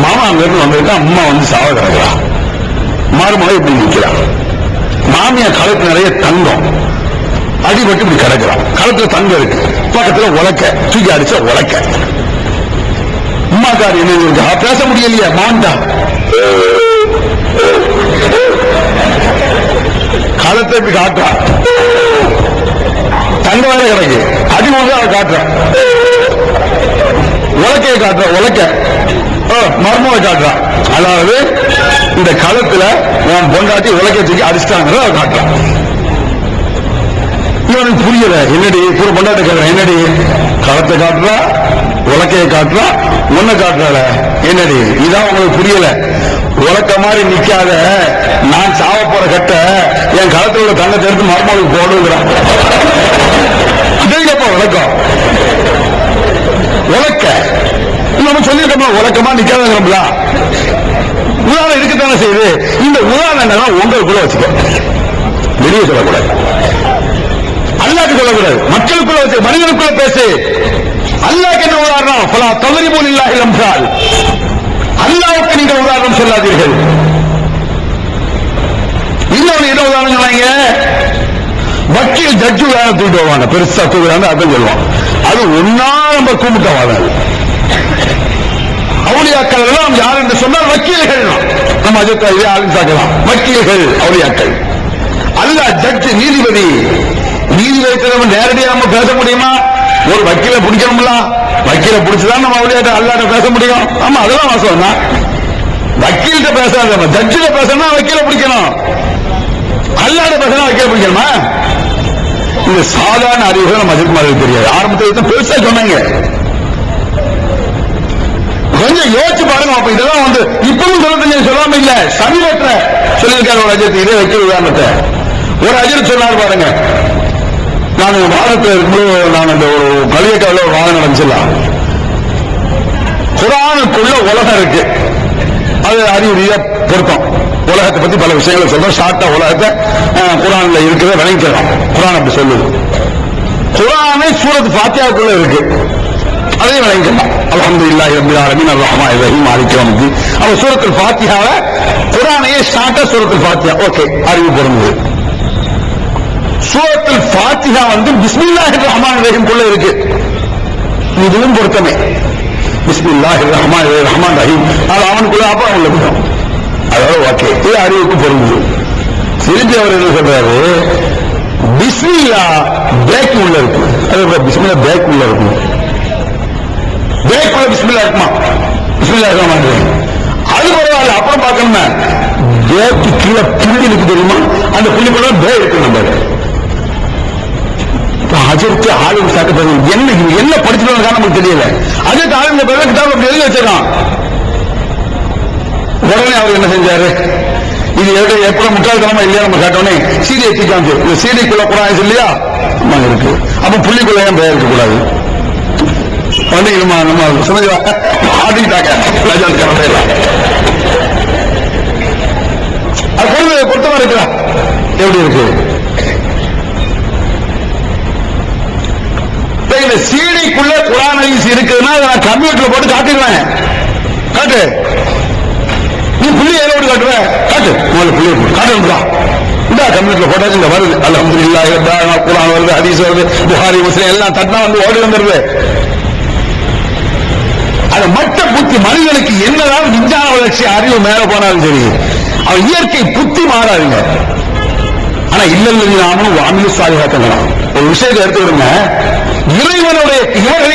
மாமா அங்க இருந்து வந்திருக்கா. அம்மா வந்து சாவ கிடக்குறா. மருமகள் இப்படி நிற்கிறான். மாமியா களத்து நிறைய தங்கம் அடிபட்டு இப்படி கிடக்குறான். களத்துல தங்கம் இருக்கு. பக்கத்துல உலக்க தூக்கி அடிச்ச உலக்க. அம்மாக்காரி என்ன இருக்கா? பேச முடியலையா? மாண்டா களத்தை இப்படி காட்டுறா. தங்க வேலை கிடக்கு. அடி வந்து அவளை காட்டுறான். உலக்கையை காட்டுற உலக்க மர்மவை காட்டுறான். அதாவது இந்த களத்துல உன் பொண்டாட்டி உலக்கையை தூக்கி அடிச்சிட்டாங்கிறத அவ காட்டுறான். இவனுக்கு புரியல. என்னடி கூட பொண்டாட்டி காட்டுற? என்னடி களத்தை காட்டுறா, உலக்கையை காட்டுறா, ஒன்ன காட்டுறாள. என்னடி இதான் உங்களுக்கு புரியல? உலக்க மாதிரி நிக்காத. நான் சாவ போற கட்ட என் களத்தில் உள்ள தங்கத்தை எடுத்து மர்மவுக்கு போடுங்கிறான். விளக்கம் உலக்க நம்ம சொல்லியிருக்கோம். உலக்கமா நிக்காதா? உதாரணம் இருக்குத்தானே செய்யுது. இந்த உதாரணம் உங்களுக்குள்ள வச்சுக்க, வெளியே சொல்லக்கூடாது. அல்லாஹ்க்கு சொல்லக்கூடாது. மக்களுக்குள்ள வச்சு மனிதனுக்குள்ள பேசு. அல்லாஹ்க்கு என்ன உதாரணம்? ஃபலா தௌரிபுல் இல்லாஹி அம்சால். அல்லாஹ்வுக்கு நீங்கள் உதாரணம் சொல்லாதீர்கள். இன்னொரு என்ன உதாரணம் சொன்னாங்க? வக்கீல் ஜட்ஜு வேலை தூக்கிட்டு வருவாங்க. பெருசா தூக்குறாங்க. அதான் சொல்லுவான். அது ஒன்னா நம்ம கும்பிட்டவாத அவுளியாக்கள் எல்லாம் யார் என்று சொன்னால் வக்கீல்கள். நம்ம அஜத்தை ஆளும் சாக்கலாம். வக்கீல்கள் அவுளியாக்கள். அல்லாஹ் ஜட்ஜு நீதிபதி. நீதிபதி நம்ம நேரடியாக நம்ம பேச முடியுமா? ஒரு வக்கீல பிடிக்கணும்ல. வக்கீல பிடிச்சுதான் நம்ம அவுளியாட்ட அல்லாட்ட பேச முடியும். ஆமா, அதெல்லாம் வாசம் தான். வக்கீல்கிட்ட பேசாத, நம்ம ஜட்ஜில பேசணும். வக்கீல பிடிக்கணும். அல்லாட்ட பேசணும். வக்கீல பிடிக்கணுமா? இந்த சாதாரண அறிவுகள் நம்ம அதிகமாக தெரியாது. ஆரம்பத்தில் பெருசா சொன்னாங்க. கொஞ்சம் யோசிச்சு பாருங்க. அப்ப இதெல்லாம் வந்து இப்பவும் சொல்ல சொல்லாம இல்ல. சமீபத்துல சொல்லியிருக்காரு ஒரு அஜித். இதே வைக்கிற உதாரணத்தை ஒரு அஜித் சொன்னார் பாருங்க. நான் வாதத்தில் இருக்கும்போது நான் அந்த ஒரு கலியக்காவில் ஒரு வாதம் நடந்துச்சுலாம். குர்ஆனுக்குள்ள உலகம் இருக்கு. அது அறிவு ரீதியா பொருத்தம். உலகத்தை பத்தி பல விஷயங்களை சொல்றோம். ஷார்ட்டா உலகத்தை குர்ஆன்ல இருக்கிறத விளங்கிக்கலாம். குர்ஆன் அப்படி சொல்லுது. குர்ஆனே சூரத் ஃபாத்திஹாக்குள்ள இருக்கு. அதையும் விளங்கிக்கலாம். அல்ஹம்துலில்லாஹி ரப்பில் ஆலமீன் அர்ரஹ்மானிர் ரஹீம் மாலிகி யௌமிddin. அவ சூரத்துல் ஃபாத்திஹாவை குர்ஆனையே ஷார்ட்டா சூரத்துல் ஃபாத்திஹா. ஓகே, அறிவு பொருந்தது. சூரத்துல் ஃபாத்திஹா வந்து பிஸ்மில்லாஹிர் ரஹ்மானிர் ரஹீம் குள்ள இருக்கு. இதுவும் பொருத்தமே. பிஸ்மில்லாஹிர் ரஹ்மானிர் ரஹீம் அது அவனுக்குள்ள அப்ப உள்ள விடும். அதாவது ஓகே, இது அறிவுக்கு பொருள். திருப்பி அவர் என்ன சொல்றாரு, பிஸ்மில்லா பேக் உள்ள இருக்கு. அது பிஸ்மில்லா பேக் உள்ள இருக்கும். பேக் உள்ள பிஸ்மில்லா இருக்குமா? பிஸ்மில்லா இருக்க மாட்டேன். அது பரவாயில்ல, அப்புறம் பார்க்கணும்னா பேக்கு கீழே புள்ளி இருக்கு தெரியுமா? அந்த புள்ளி கூட பே இருக்கு. நம்ம அஜர்த்து ஆளும் சாப்பிட்டு என்ன படிச்சுட்டு நமக்கு தெரியல. அஜர்த்து ஆளுங்க கிட்டாப் அப்படி எழுதி வச்சிருக்கான். உடனே அவர் என்ன செஞ்சாரு, இது எப்படி முட்டாள்தனமா இல்லையா நம்ம காட்டோன்னே சீடியை தூக்காந்து, இந்த சீடிக்குள்ள குரான் இல்லையா இருக்கு, அப்ப புள்ளிக்குள்ள ஏன் பெயர் இருக்க கூடாது? நம்ம சொன்னாங்க ஆடிட்டாங்க. அது பொருத்தமா இருக்கா? எப்படி இருக்கு? இந்த சீடிக்குள்ள குரான் இருக்குதுன்னா நான் கம்ப்யூட்டர்ல போட்டு காட்டிடுவேன். காட்டு, நீ புள்ளி ஏதோ காட்டுவ, காட்டு, முதல்ல புள்ளி காட்டுறா. இந்த கம்ப்யூட்டர்ல போட்டாச்சு, இந்த வருது அல்ஹம்துலில்லாஹ் குரான் வருது, ஹதீஸ் வருது, புகாரி முஸ்லிம் எல்லாம் தட்டா வந்து ஓடி வந்துருது. அது மற்ற புத்தி மனிதனுக்கு என்னதான் விஞ்ஞான வளர்ச்சி அறிவு மேல போனாலும் சரி, அவன் இயற்கை புத்தி மாறாதுங்க. ஆனா இல்லைன்னு அமிலு சாலிஹாத்தங்களாம் ஒரு விஷயத்தை எடுத்துக்கிடுங்க.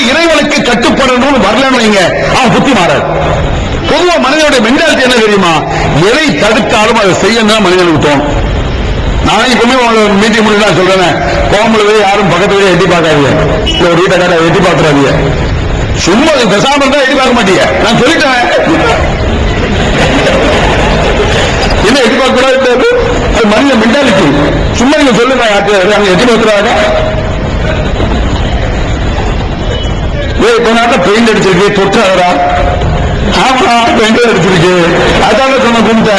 இறைவனுக்கு கட்டுப்படணும்னு வரலன்னு வைங்க, அவன் புத்தி மாறாது. பொதுவா மனிதனுடைய மென்டாலிட்டி என்ன தெரியுமா? எதை தடுத்தாலும் அதை செய்யணும் மனிதனுக்கு தோணும். நான் இப்பவுமே மீட்டிங் முடிஞ்சு தான் சொல்றேன், கோம்பளவே யாரும் பக்கத்துல எட்டி பார்க்காதீங்க, ஒரு வீட்டை காட்ட எட்டி பார்த்துறாதீங்க. சும்மா பெசாம தான் எட்டி பார்க்க மாட்டீங்க. நான் சொல்லிட்டேன், என்ன எட்டி பார்க்க கூடாது, அது மனித மென்டாலிட்டி. சும்மா நீங்க சொல்லுங்க, அங்க எட்டி பார்க்கிறாங்க. இப்ப நாட்டில் பெயிண்ட் அடிச்சிருக்கு, தொட்டாரா? ஆமா, பெயிண்ட் அடிச்சிருக்கு. அதான சொன்ன கும்பிட்ட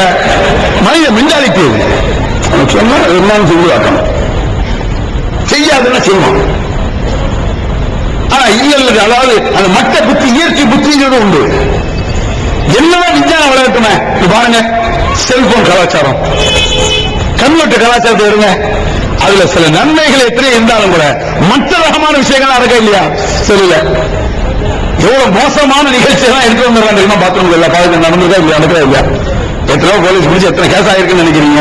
மனித மென்டாலிட்டி. சொன்னா இருந்தாலும் சொல்லுவாக்கணும், செய்யாதுன்னா செய்வோம். ஆனா இல்ல, அதாவது அந்த மற்ற புத்தி இயற்கை புத்திங்கிறது உண்டு. என்னதான் விஞ்ஞானம் வளர்க்கணுமே பாருங்க. செல்போன் கலாச்சாரம், கம்ப்யூட்டர் கலாச்சாரத்தை இருங்க, அதுல சில நன்மைகள் எத்தனை இருந்தாலும் கூட மற்ற ரகமான விஷயங்கள் நடக்க இல்லையா? சரியில்லை, எவ்வளவு மோசமான நிகழ்ச்சியெல்லாம் எடுத்து வந்துடுறாங்க தெரியுமா? பாத்ரூம் இல்ல பாதுகாப்பு நடந்துருக்கா இல்லையா? நடக்கிறா இல்லையா? எத்தனை போலீஸ் பிடிச்சி எத்தனை கேஸ் ஆயிருக்குன்னு நினைக்கிறீங்க?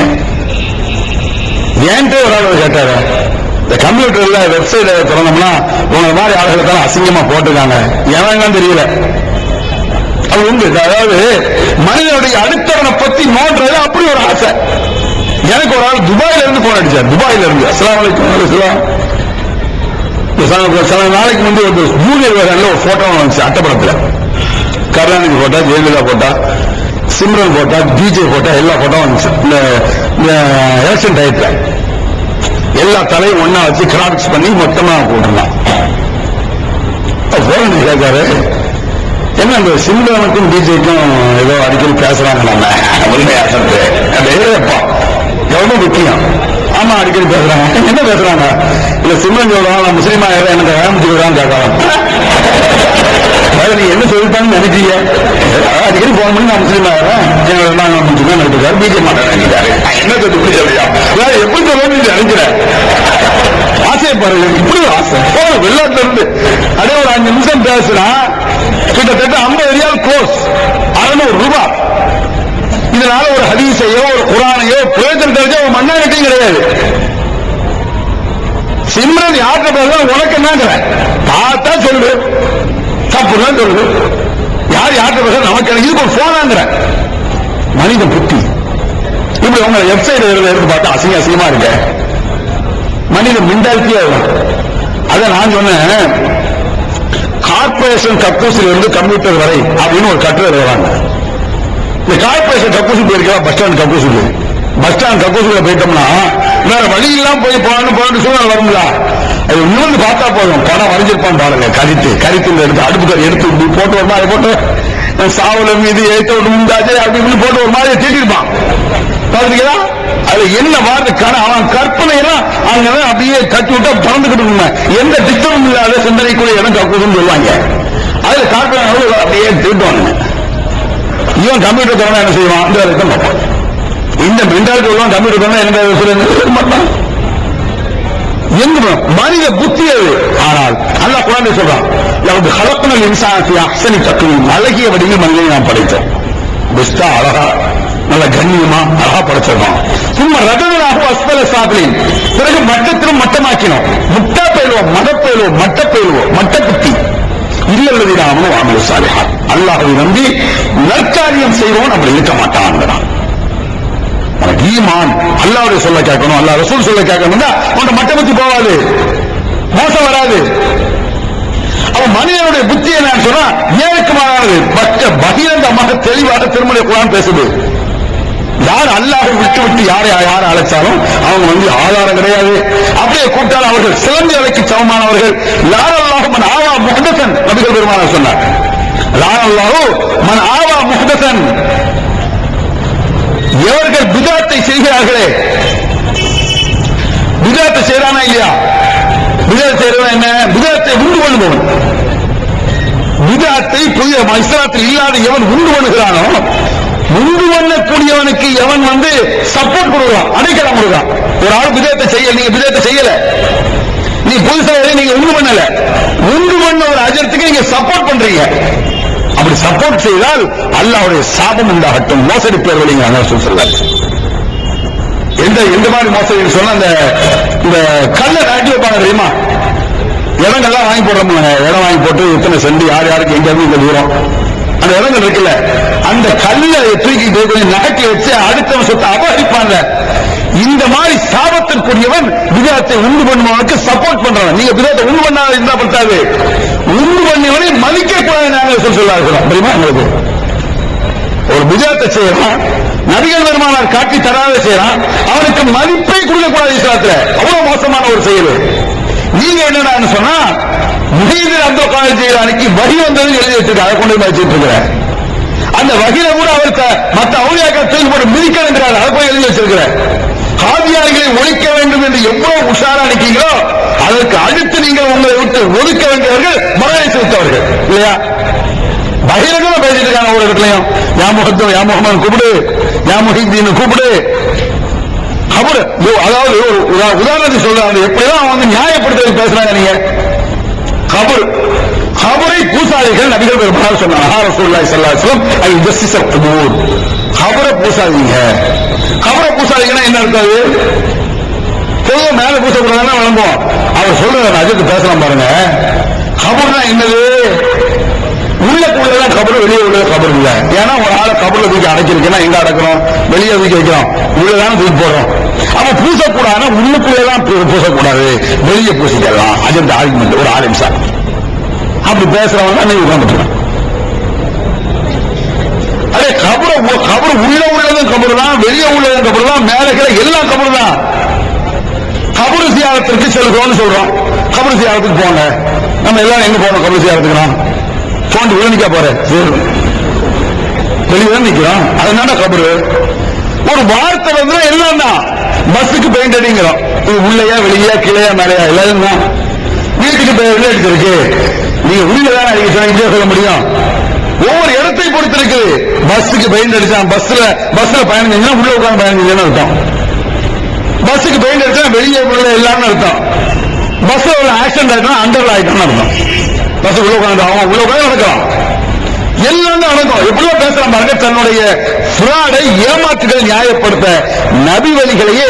ஏன்ட்டு ஒரு ஆள் கேட்டாரு, இந்த கம்ப்யூட்டர்ல வெப்சைட் திறந்தோம்னா உங்க மாதிரி ஆளுகளை தான் அசிங்கமா போட்டுருக்காங்க, எவன் தெரியல. அது உண்டு. அதாவது மனிதனுடைய அடுத்தவனை பத்தி நோண்டுறது அப்படி ஒரு ஆசை. எனக்கு ஒரு ஆள் துபாயில இருந்து போன் அடிச்சார். துபாயில இருந்து அஸ்ஸலாமு அலைக்கும் சில நாளைக்கு முந்தைய ஒரு ஜூனியர் வேகன்ல ஒரு போட்டோ வந்துச்சு அட்டப்படத்துல. கருணாநிதி போட்டா, ஜெயலலிதா போட்டா, சிம்ரன் போட்டா, டிஜே போட்டா, எல்லா போட்டோ வந்துச்சு. இந்த எலெக்ஷன் டயத்துல எல்லா தலையும் ஒன்னா வச்சு கிராபிக்ஸ் பண்ணி மொத்தமா போட்டுருந்தான். போன் கேட்காரு, என்ன இந்த சிம்ரனுக்கும் டிஜேக்கும் ஏதோ அடிக்கடி பேசுறாங்க, நம்ம உண்மையா சொல்றது எவ்வளவு முக்கியம். ஆமா, அடிக்கடி பேசுறாங்க. என்ன பேசுறாங்க? இல்ல சிம்ரன் சொல்றாங்க நான் முஸ்லீமா எனக்கு வேமிச்சுக்கிறான்னு கேட்கலாம். நீ என்ன சொல்லிட்டான்னு நினைக்கிறீங்க? அடிக்கடி போன் பண்ணி நான் முஸ்லீமா நினைக்கிறாரு, பிஜேபி நினைக்கிறாரு. என்ன சொல்லி இப்படி சொல்லியா? எப்படி சொல்லணும்னு நினைக்கிறேன். ஆசையை பாருங்க, இப்படி ஆசை. வெளிநாட்டுல இருந்து அதே ஒரு 5 நிமிஷம் பேசுனா கிட்டத்தட்ட 50 ரியால் கோர்ஸ், 600 ரூபாய். இதனால ஒரு ஹதீஸையோ ஒரு குரானையோ பிரயோஜனம் தெரிஞ்ச ஒரு மண்ணாங்கட்டையும் கிடையாது. சிம்ரன் யார்கிட்ட பேச உனக்கு என்னங்கிற பார்த்தா சொல்லு, தப்புதான் சொல்லு. யார் யார்கிட்ட பேச நமக்கு இதுக்கு ஒரு போனாங்கிற மனித புத்தி. இப்படி உங்க வெப்சைட் எடுத்து பார்த்தா அசிங்க அசிங்கமா இருக்க மனித மென்டாலிட்டியா இருக்கும். அதை நான் சொன்னேன், கார்பரேஷன் கக்கூசில் இருந்து கம்ப்யூட்டர் வரை அப்படின்னு ஒரு கட்டுரை எழுதுறாங்க. இந்த கார்பரேஷன் கக்கூசி போயிருக்கா, பஸ் ஸ்டாண்ட் கக்கூசுக்கு. பஸ் ஸ்டாண்ட் கக்கூசுல போயிட்டோம்னா வேற வழி இல்லாம போய் போன சூழ்நிலை வரும்ல. அது இன்னொன்று பார்த்தா போதும், படம் வரைஞ்சிருப்பான் பாருங்க. கரித்து எடுத்து அடுப்பு கறி எடுத்து போட்டு ஒரு மாதிரி போட்டு சாவல மீது ஏற்ற முந்தாச்சு அப்படி போட்டு ஒரு மாதிரி தீட்டிருப்பான். பாத்தீங்களா? அது என்ன வார்த்தை அவன் கற்பனை எல்லாம் அங்கதான் அப்படியே கட்டி விட்டா பறந்துகிட்டு இருந்தான். எந்த திட்டமும் இல்லாத சிந்தனைக்குரிய இடம் கக்கூசுன்னு சொல்லுவாங்க. அதுல கார்பரேட் அப்படியே திருட்டுவாங்க. இவன் கம்ப்யூட்டர் தரமா என்ன செய்வான்? இந்த இருக்க மாட்டான். இந்த மென்டாலிட்டி உள்ளவன் கம்ப்யூட்டர் தரமா என்ன மாட்டான். எங்க மனித புத்தி அது. ஆனால் அல்லாஹ் குர்ஆன்ல சொல்றான், லவ்து ஹலக்னல் இன்சான ஃபீ அஹ்ஸனி தக்வீம், அழகிய வடிவில் மனிதனை நாம் படைத்தோம். பெஸ்டா அழகா நல்ல கண்ணியமா அழகா படைச்சிருக்கோம். சும்மா ரதனாக அஸ்பல சாப்பிலின், பிறகு மட்டத்திலும் மட்டமாக்கினோம். முட்டா பயிலுவோம், மதப்பயிலுவோம், மட்டப்பயிலுவோம், மட்டக்குத்தி இல்லல்லது நாமனும் வாமல சாலிஹா. அல்லாஹ்வை நம்பி நற்காரியம் செய்வோம், அப்படி இருக்க மாட்டான். ஈமான் அல்லாஹ்வுடைய சொல்ல கேட்கணும், அல்லாஹ் ரசூல் சொல்ல கேட்கணும்னா உன்னை மட்டமத்தி போவாது, மோசம் வராது. அவன் மனிதனுடைய புத்தி என்னன்னு சொன்னா ஏழுக்கு மாறானது. பகிரங்கமாக தெளிவாக திருமண குர்ஆன் பேசுது. யார் அல்லாஹ்வை விட்டு யாரை அழைச்சாலும் அவங்க ஆதாரம் கிடையாது. அப்படியே கூட்டால் அவர்கள் சிறந்த அலைக்கு சமமானவர்கள். யார் அல்லாஹ் மன் ஆவா முஹ்தஸன், நபிகள் பெருமானார் சொன்னார். யார் அல்லாஹ் மன் ஆவா முஹ்தஸன், எவர்கள் பிதாத்தை செய்கிறார்களே, பிதாத்தை செய்யறானா இல்லையா? பிதாத்தை செய்யறவன் என்ன? பிதாத்தை உண்டு பண்ணுபவன். பிதாத்தை புதிய இஸ்லாத்தில் இல்லாத எவன் உண்டு பண்ணுகிறானோ, உண்டு பண்ணக்கூடியவனுக்கு எவன் சப்போர்ட் கொடுக்கிறான், அடைக்கலம் கொடுக்கிறான். ஒரு ஆள் பிதாத்தை செய்யல, நீங்க பிதாத்தை செய்யல, நீ புதுசா நீங்க உண்டு பண்ணல, உண்டு பண்ண ஒரு அஜரத்துக்கு நீங்க சப்போர்ட் பண்றீங்க. அப்படி சப்போர்ட் செய்தால் அல்லாஹ்வுடைய சாபம் உண்டாகட்டும். மோசடி பேர் வழிங்க சொல்றாரு. எந்த மாதிரி மோசடி சொன்னா, இந்த கல்ல நாட்டி வைப்பாங்க தெரியுமா? இடங்கள்லாம் வாங்கி போடுறோம், இடம் வாங்கி போட்டு எத்தனை செண்டு யார் யாருக்கு எங்க இருந்து இந்த தூரம் அந்த இடங்கள் இருக்குல்ல, அந்த கல்ல தூக்கிட்டு கொஞ்சம் நகட்டி வச்சு அடுத்தவன் சொத்தை அபகரிப்பாங்க. இந்த மாதிரி சாபத்திற்குரியவன் விதத்தை உண்டு பண்ணுவனுக்கு சப்போர்ட் பண்றவன். நீங்க விதத்தை உண்டு பண்ணாத இருந்தா பத்தாது, உண்டு பண்ணியவனை மதிக்க கூடாது சொல்லாருக்கிறோம் தெரியுமா? எங்களுக்கு ஒரு விதத்தை செய்யறான், நபிகள் பெருமானார் காட்டி தராத செய்யறான், அவனுக்கு மதிப்பை கொடுக்க கூடாது. இஸ்லாத்துல அவ்வளவு மோசமான ஒரு செயல். நீங்க என்னன்னு சொன்னா, முஹீதீன் அப்துல் காதிர் ஜீலானிக்கு வஹி வந்தது எழுதி வச்சிருக்க, அதை கொண்டு வச்சிட்டு இருக்கிற அந்த வஹில கூட அவருக்கு மற்ற அவுலியாக்கள் தூக்கி போட்டு மிதிக்கிறார், அதை போய் எழுதி வச்சிருக்கிற. காதியார்களை ஒழிக்க வேண்டும் என்று எவ்வளவு உஷாரா நிற்கிறீங்களோ, அதற்கு அடுத்து நீங்கள் உங்களை விட்டு ஒதுக்க வேண்டியவர்கள் மரணை செலுத்தவர்கள் இல்லையா? பகிரங்கமா பேசிட்டு இருக்காங்க. ஒரு இடத்துலயும் யா முஹத்தம், யா முஹம்மது கூப்பிடு, யா முஹீதீன் கூப்பிடு. அதாவது ஒரு உதாரணத்தை சொல்றாங்க, எப்படிதான் நியாயப்படுத்த பேசுறாங்க. நீங்க கபரை பூசாதிகள் நபிகள் பெருமானார் சொன்னாங்க. ரசூலுல்லாஹி ஸல்லல்லாஹு அலைஹி வஸல்லம் ஐ ஜஸ்ஸிஸல் குபூர், கபரை பூசாதீங்க. கபரை பூசாதீங்கன்னா என்ன அர்த்தம்? பொதுவா மேல பூசக்கூடாதுன்னா விளம்புவோம். அவர் சொல்ற அதுக்கு பேசலாம் பாருங்க. கபர்னா என்னது? உள்ளதான் கபர், வெளியே உள்ளது கபர் இல்ல. ஏன்னா ஒரு ஆளை கபர்ல தூக்கி அடைச்சிருக்கேன்னா எங்க அடக்கிறோம்? வெளியே தூக்கி வைக்கிறோம், உள்ளதான தூக்கி போடுறோம். அப்ப பூசக்கூடாதுன்னா உள்ளுக்குள்ளதான் பூசக்கூடாது, வெளியே பூசிக்கலாம். அது அந்த ஆர்குமெண்ட், ஒரு ஆலிம்சா அப்படி பேசுறவங்க தான் நீங்க உட்காந்துட்டு. அதே கபர் உள்ள உள்ளதும் கபர் தான், வெளியே உள்ளதும் கபர் தான், மேல எல்லாம் கபர் தான். கபர் சியாரத்திற்கு செல்கிறோம்னு சொல்றோம். கபர் சியாரத்துக்கு போங்க, நம்ம எல்லாரும் எங்க போறோம்? கபர் சியாரத்துக்கு தோண்டி விழுந்திக்கா போற வெளியதான் நிக்கிறோம். அதனால கபரு ஒரு வார்த்தை வந்து எல்லாம் தான். பஸ்ஸுக்கு பெயிண்ட் அடிங்கிறோம், இது உள்ளையா வெளியா கிளையா மேலையா எல்லாரும் தான். வீட்டுக்கு பெயிண்ட் அடிச்சிருக்கு, நீங்க உள்ளதான் அடிக்க சொன்னா சொல்ல முடியும்? ஒவ்வொரு இடத்தை பொறுத்து இருக்கு. பஸ்ஸுக்கு பெயிண்ட் அடிச்சான், பஸ்ல பயணம் செஞ்சா உள்ள உட்காந்து பயணம் செஞ்சு அர்த்தம். பஸ்ஸுக்கு பெயிண்ட் அடிச்சா வெளியே உள்ள எல்லாரும் அர்த்தம். பஸ்ல ஒரு ஆக்சிடென்ட் ஆயிட்டா அண்டர்ல ஆயிட்டான்னு அர்த்தம். பஸ் உள்ள உட்காந்து அவன் உள்ள உட்காந்து நடக்கலாம், எல்லாம் நடக்கும். எப்படியோ பேசுறான் பாருங்க. தன்னுடைய ஃப்ராடை, ஏமாற்றுகளை நியாயப்படுத்த நபி வழிகளையே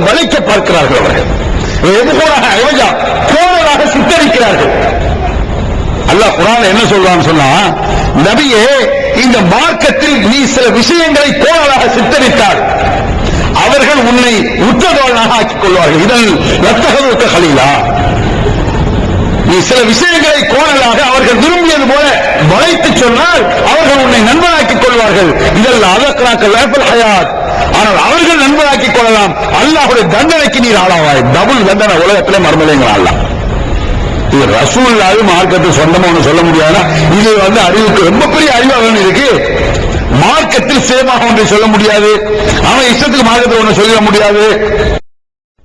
வளைக்க பார்க்கிறார்கள். அவர்கள் கோணலாக சித்தரிக்கிறார்கள். அல்லாஹ் குர்ஆன்ல என்ன சொல்றான்னு சொன்னா, நபியே இந்த மார்க்கத்தில் நீ சில விஷயங்களை கோணலாக சித்தரித்தால் அவர்கள் உன்னை உற்றதோழனாக ஆக்கிக் கொள்வார்கள். இதன் ரத்தகருக்க கலீலா, நீ சில விஷயங்களை கோணலாக அவர்கள் விரும்பியது போல வளைத்து சொன்னால் அவர்கள் உன்னை நண்பனாக்கிக் கொள்வார்கள். இதெல்லாம் அதற்காக ஹயாத், ஆனால் அவர்கள் நண்பனாக்கிக் கொள்ளலாம். அல்லாஹ்வுடைய தண்டனைக்கு நீர் ஆளாவாய். டபுள் தண்டனை உலகத்திலே மறந்துலேங்க. அல்லாஹ் இது ரசூலுல்லாஹி மார்க்கத்தில் சொந்தமா ஒன்று சொல்ல முடியாதுன்னா, இது அறிவுக்கு ரொம்ப பெரிய அறிவாக இருக்கு. மார்க்கத்தில் சேமாக ஒன்றை சொல்ல முடியாது, அவன் இஷ்டத்துக்கு மார்க்கத்தில் ஒன்று சொல்ல முடியாது.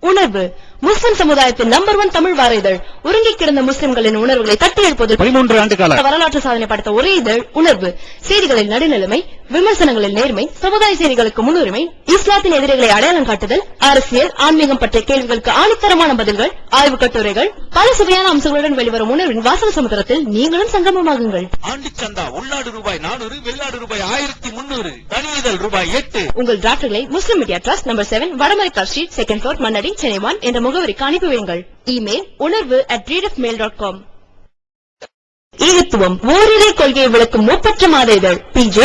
உணர்வு முஸ்லிம் சமுதாயத்தின் நம்பர் 1 தமிழ் வார இதழ் உறங்கிக் கிடந்த முஸ்லிம்களின் உணர்வுகளை தட்டி எழுப்பதில்
13 ஆண்டு கால
வரலாற்று சாதனை படைத்த ஒரே இதழ் உணர்வு. செய்திகளில் நடுநிலைமை, விமர்சனங்களில் நேர்மை, சமுதாய செய்திகளுக்கு முன்னுரிமை, இஸ்லாத்தின் எதிரிகளை அடையாளம் காட்டுதல், அரசியல், ஆன்மீகம் பற்றிய கேள்விகளுக்கு ஆணித்தரமான பதில்கள், ஆய்வுக் கட்டுரைகள், பல சுவையான அம்சங்களுடன் வெளிவரும் உணர்வின் வாசக சமுத்திரத்தில் நீங்களும் சங்கமமாகுங்கள்.
ஆண்டு சந்தா உள்நாடு ரூபாய் 400, வெளிநாடு ரூபாய் 1300, தனி இதழ் ரூபாய் 8.
உங்கள் டிராஃப்ட்களை Muslim media trust number 7 Vadamaraikkar street, 2nd floor, Mannady, Chennai 1 என்ற முகவரிக்கு அனுப்பி வையுங்கள். Email unarvu@readofmail.com. ஈகத்துவம் ஓரிரை கொள்கையை விளக்கும் முப்பற்ற மாத இதழ் PJ,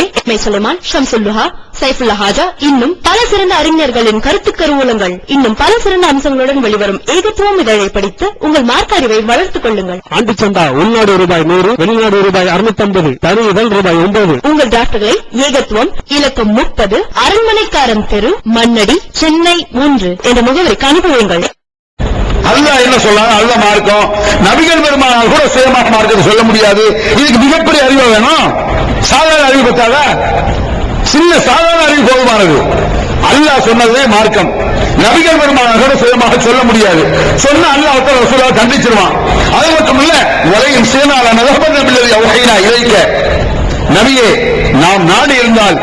சுலைமான், ஷம்சுல்லுஹா, சைஃபுல்லா ஹாஜா, இன்னும் பல சிறந்த அறிஞர்களின் கருத்து கருவூலங்கள், இன்னும் பல சிறந்த அம்சங்களுடன் வெளிவரும் ஏகத்துவம் இதழை படித்து உங்கள் மார்க்க அறிவை வளர்த்துக் கொள்ளுங்கள்.
ஆண்டு சந்தா உள்நாடு ரூபாய் 100, வெளிநாடு ரூபாய் 650, தனி இதழ் ரூபாய் 9.
உங்கள் டிராஃப்ட்களை ஏகத்துவம் இலக்கம் 30 அரண்மனைக்காரன் தெரு, மண்ணடி, சென்னை 3 என்ற முகவரிக்கு அனுப்பி வையுங்கள்.
அல்லாஹ் என்ன சொல்றாங்க? அல்லாஹ் மார்க்கம், நபிகள் பெருமானால் கூட சுயமாக மார்க்கத்தை சொல்ல முடியாது. இதுக்கு மிகப்பெரிய அறிவு வேணும். சாதாரண அறிவு பத்தாதா? சின்ன சாதாரண அறிவு போதுமானது. அல்லாஹ் சொன்னதே மார்க்கம். நபிகள் பெருமானால் கூட சுயமாக சொல்ல முடியாது. சொன்ன அல்லாஹ் ரசூலுல்லாஹ் கண்டிச்சிருவான். அது மட்டுமல்ல, வலையும் சேனால நதபன்னபில்லதி அவ்ஹைனா இலைக்க, நபியே நாம் நாடு இருந்தால்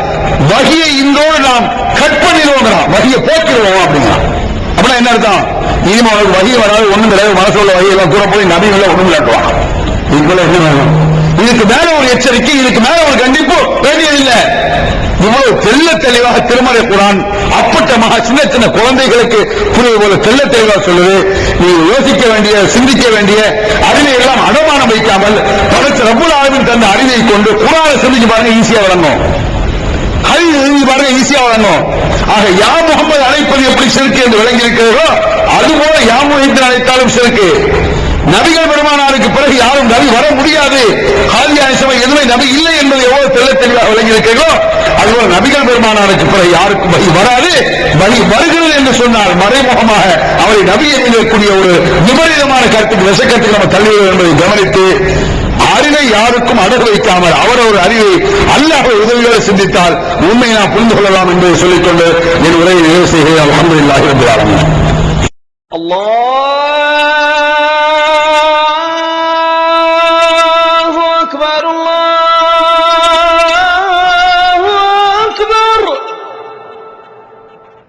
வஹியை இன்றோடு நாம் கட் பண்ணிடுவோங்கிறான், வஹியை போக்கிடுவோம் அப்படிங்கிறான். அப்படின்னா என்ன அர்த்தம்? இனிமே அவனுக்கு வகி வராது, ஒண்ணும் கிடையாது, மனசுள்ள வகையெல்லாம் கூட போய் நபி இல்லை ஒண்ணும் விளையாட்டுவான். இதுக்குள்ள என்ன வேணும்? இதுக்கு மேல ஒரு எச்சரிக்கை, இதுக்கு மேல ஒரு கண்டிப்பு வேண்டியதில்லை. இவ்வளவு தெல்ல தெளிவாக திருமறை குர்ஆன் அப்பட்டமாக சின்ன சின்ன குழந்தைகளுக்கு புரிவது போல தெல்ல தெளிவாக சொல்லுது. நீங்க யோசிக்க வேண்டிய, சிந்திக்க வேண்டிய, அறிவை எல்லாம் அடமானம் வைக்காமல் படைச்ச ரப்புல் ஆலமீன் தந்த அறிவை கொண்டு குர்ஆனை சிந்திச்சு பாருங்க, ஈஸியா வழங்கும். பாருங்க, ஈஸியா வழங்கும். ஆக யா முகமது அழைப்பது எப்படி சிறுக்கு என்று விளங்கி இருக்கிறதோ அதுபோல யா முஹம்மது அழைத்தாலும் சிறுக்கு. நபிகள் பெருமானாருக்கு பிறகு யாரும் நபி வர முடியாது, காதியானி சபை எதுவுமே நபி இல்லை என்பது எவ்வளவு தெல்ல தெளிவாக விளங்கி இருக்கிறதோ அதுபோல நபிகள் பெருமானாருக்கு பிறகு யாருக்கும் வகி வராது. வகி வருகிறது என்று சொன்னால் மறைமுகமாக அவரை நபி என்கக்கூடிய ஒரு விபரீதமான கருத்துக்கு விசக்கத்துக்கு நம்ம தள்ளுவது என்பதை கவனித்து அறிவை யாருக்கும் அடகு வைக்காமல் அவரவர் அறிவை அல்லாஹ் உதவியோடு சிந்தித்தால் உண்மையை நாம் புரிந்து கொள்ளலாம் என்பதை சொல்லிக்கொண்டு என் உரையை நிறைவு செய்கிறேன். அல்ஹம்துலில்லாஹி ரப்பில் ஆலமீன்.
அல்லாஹ்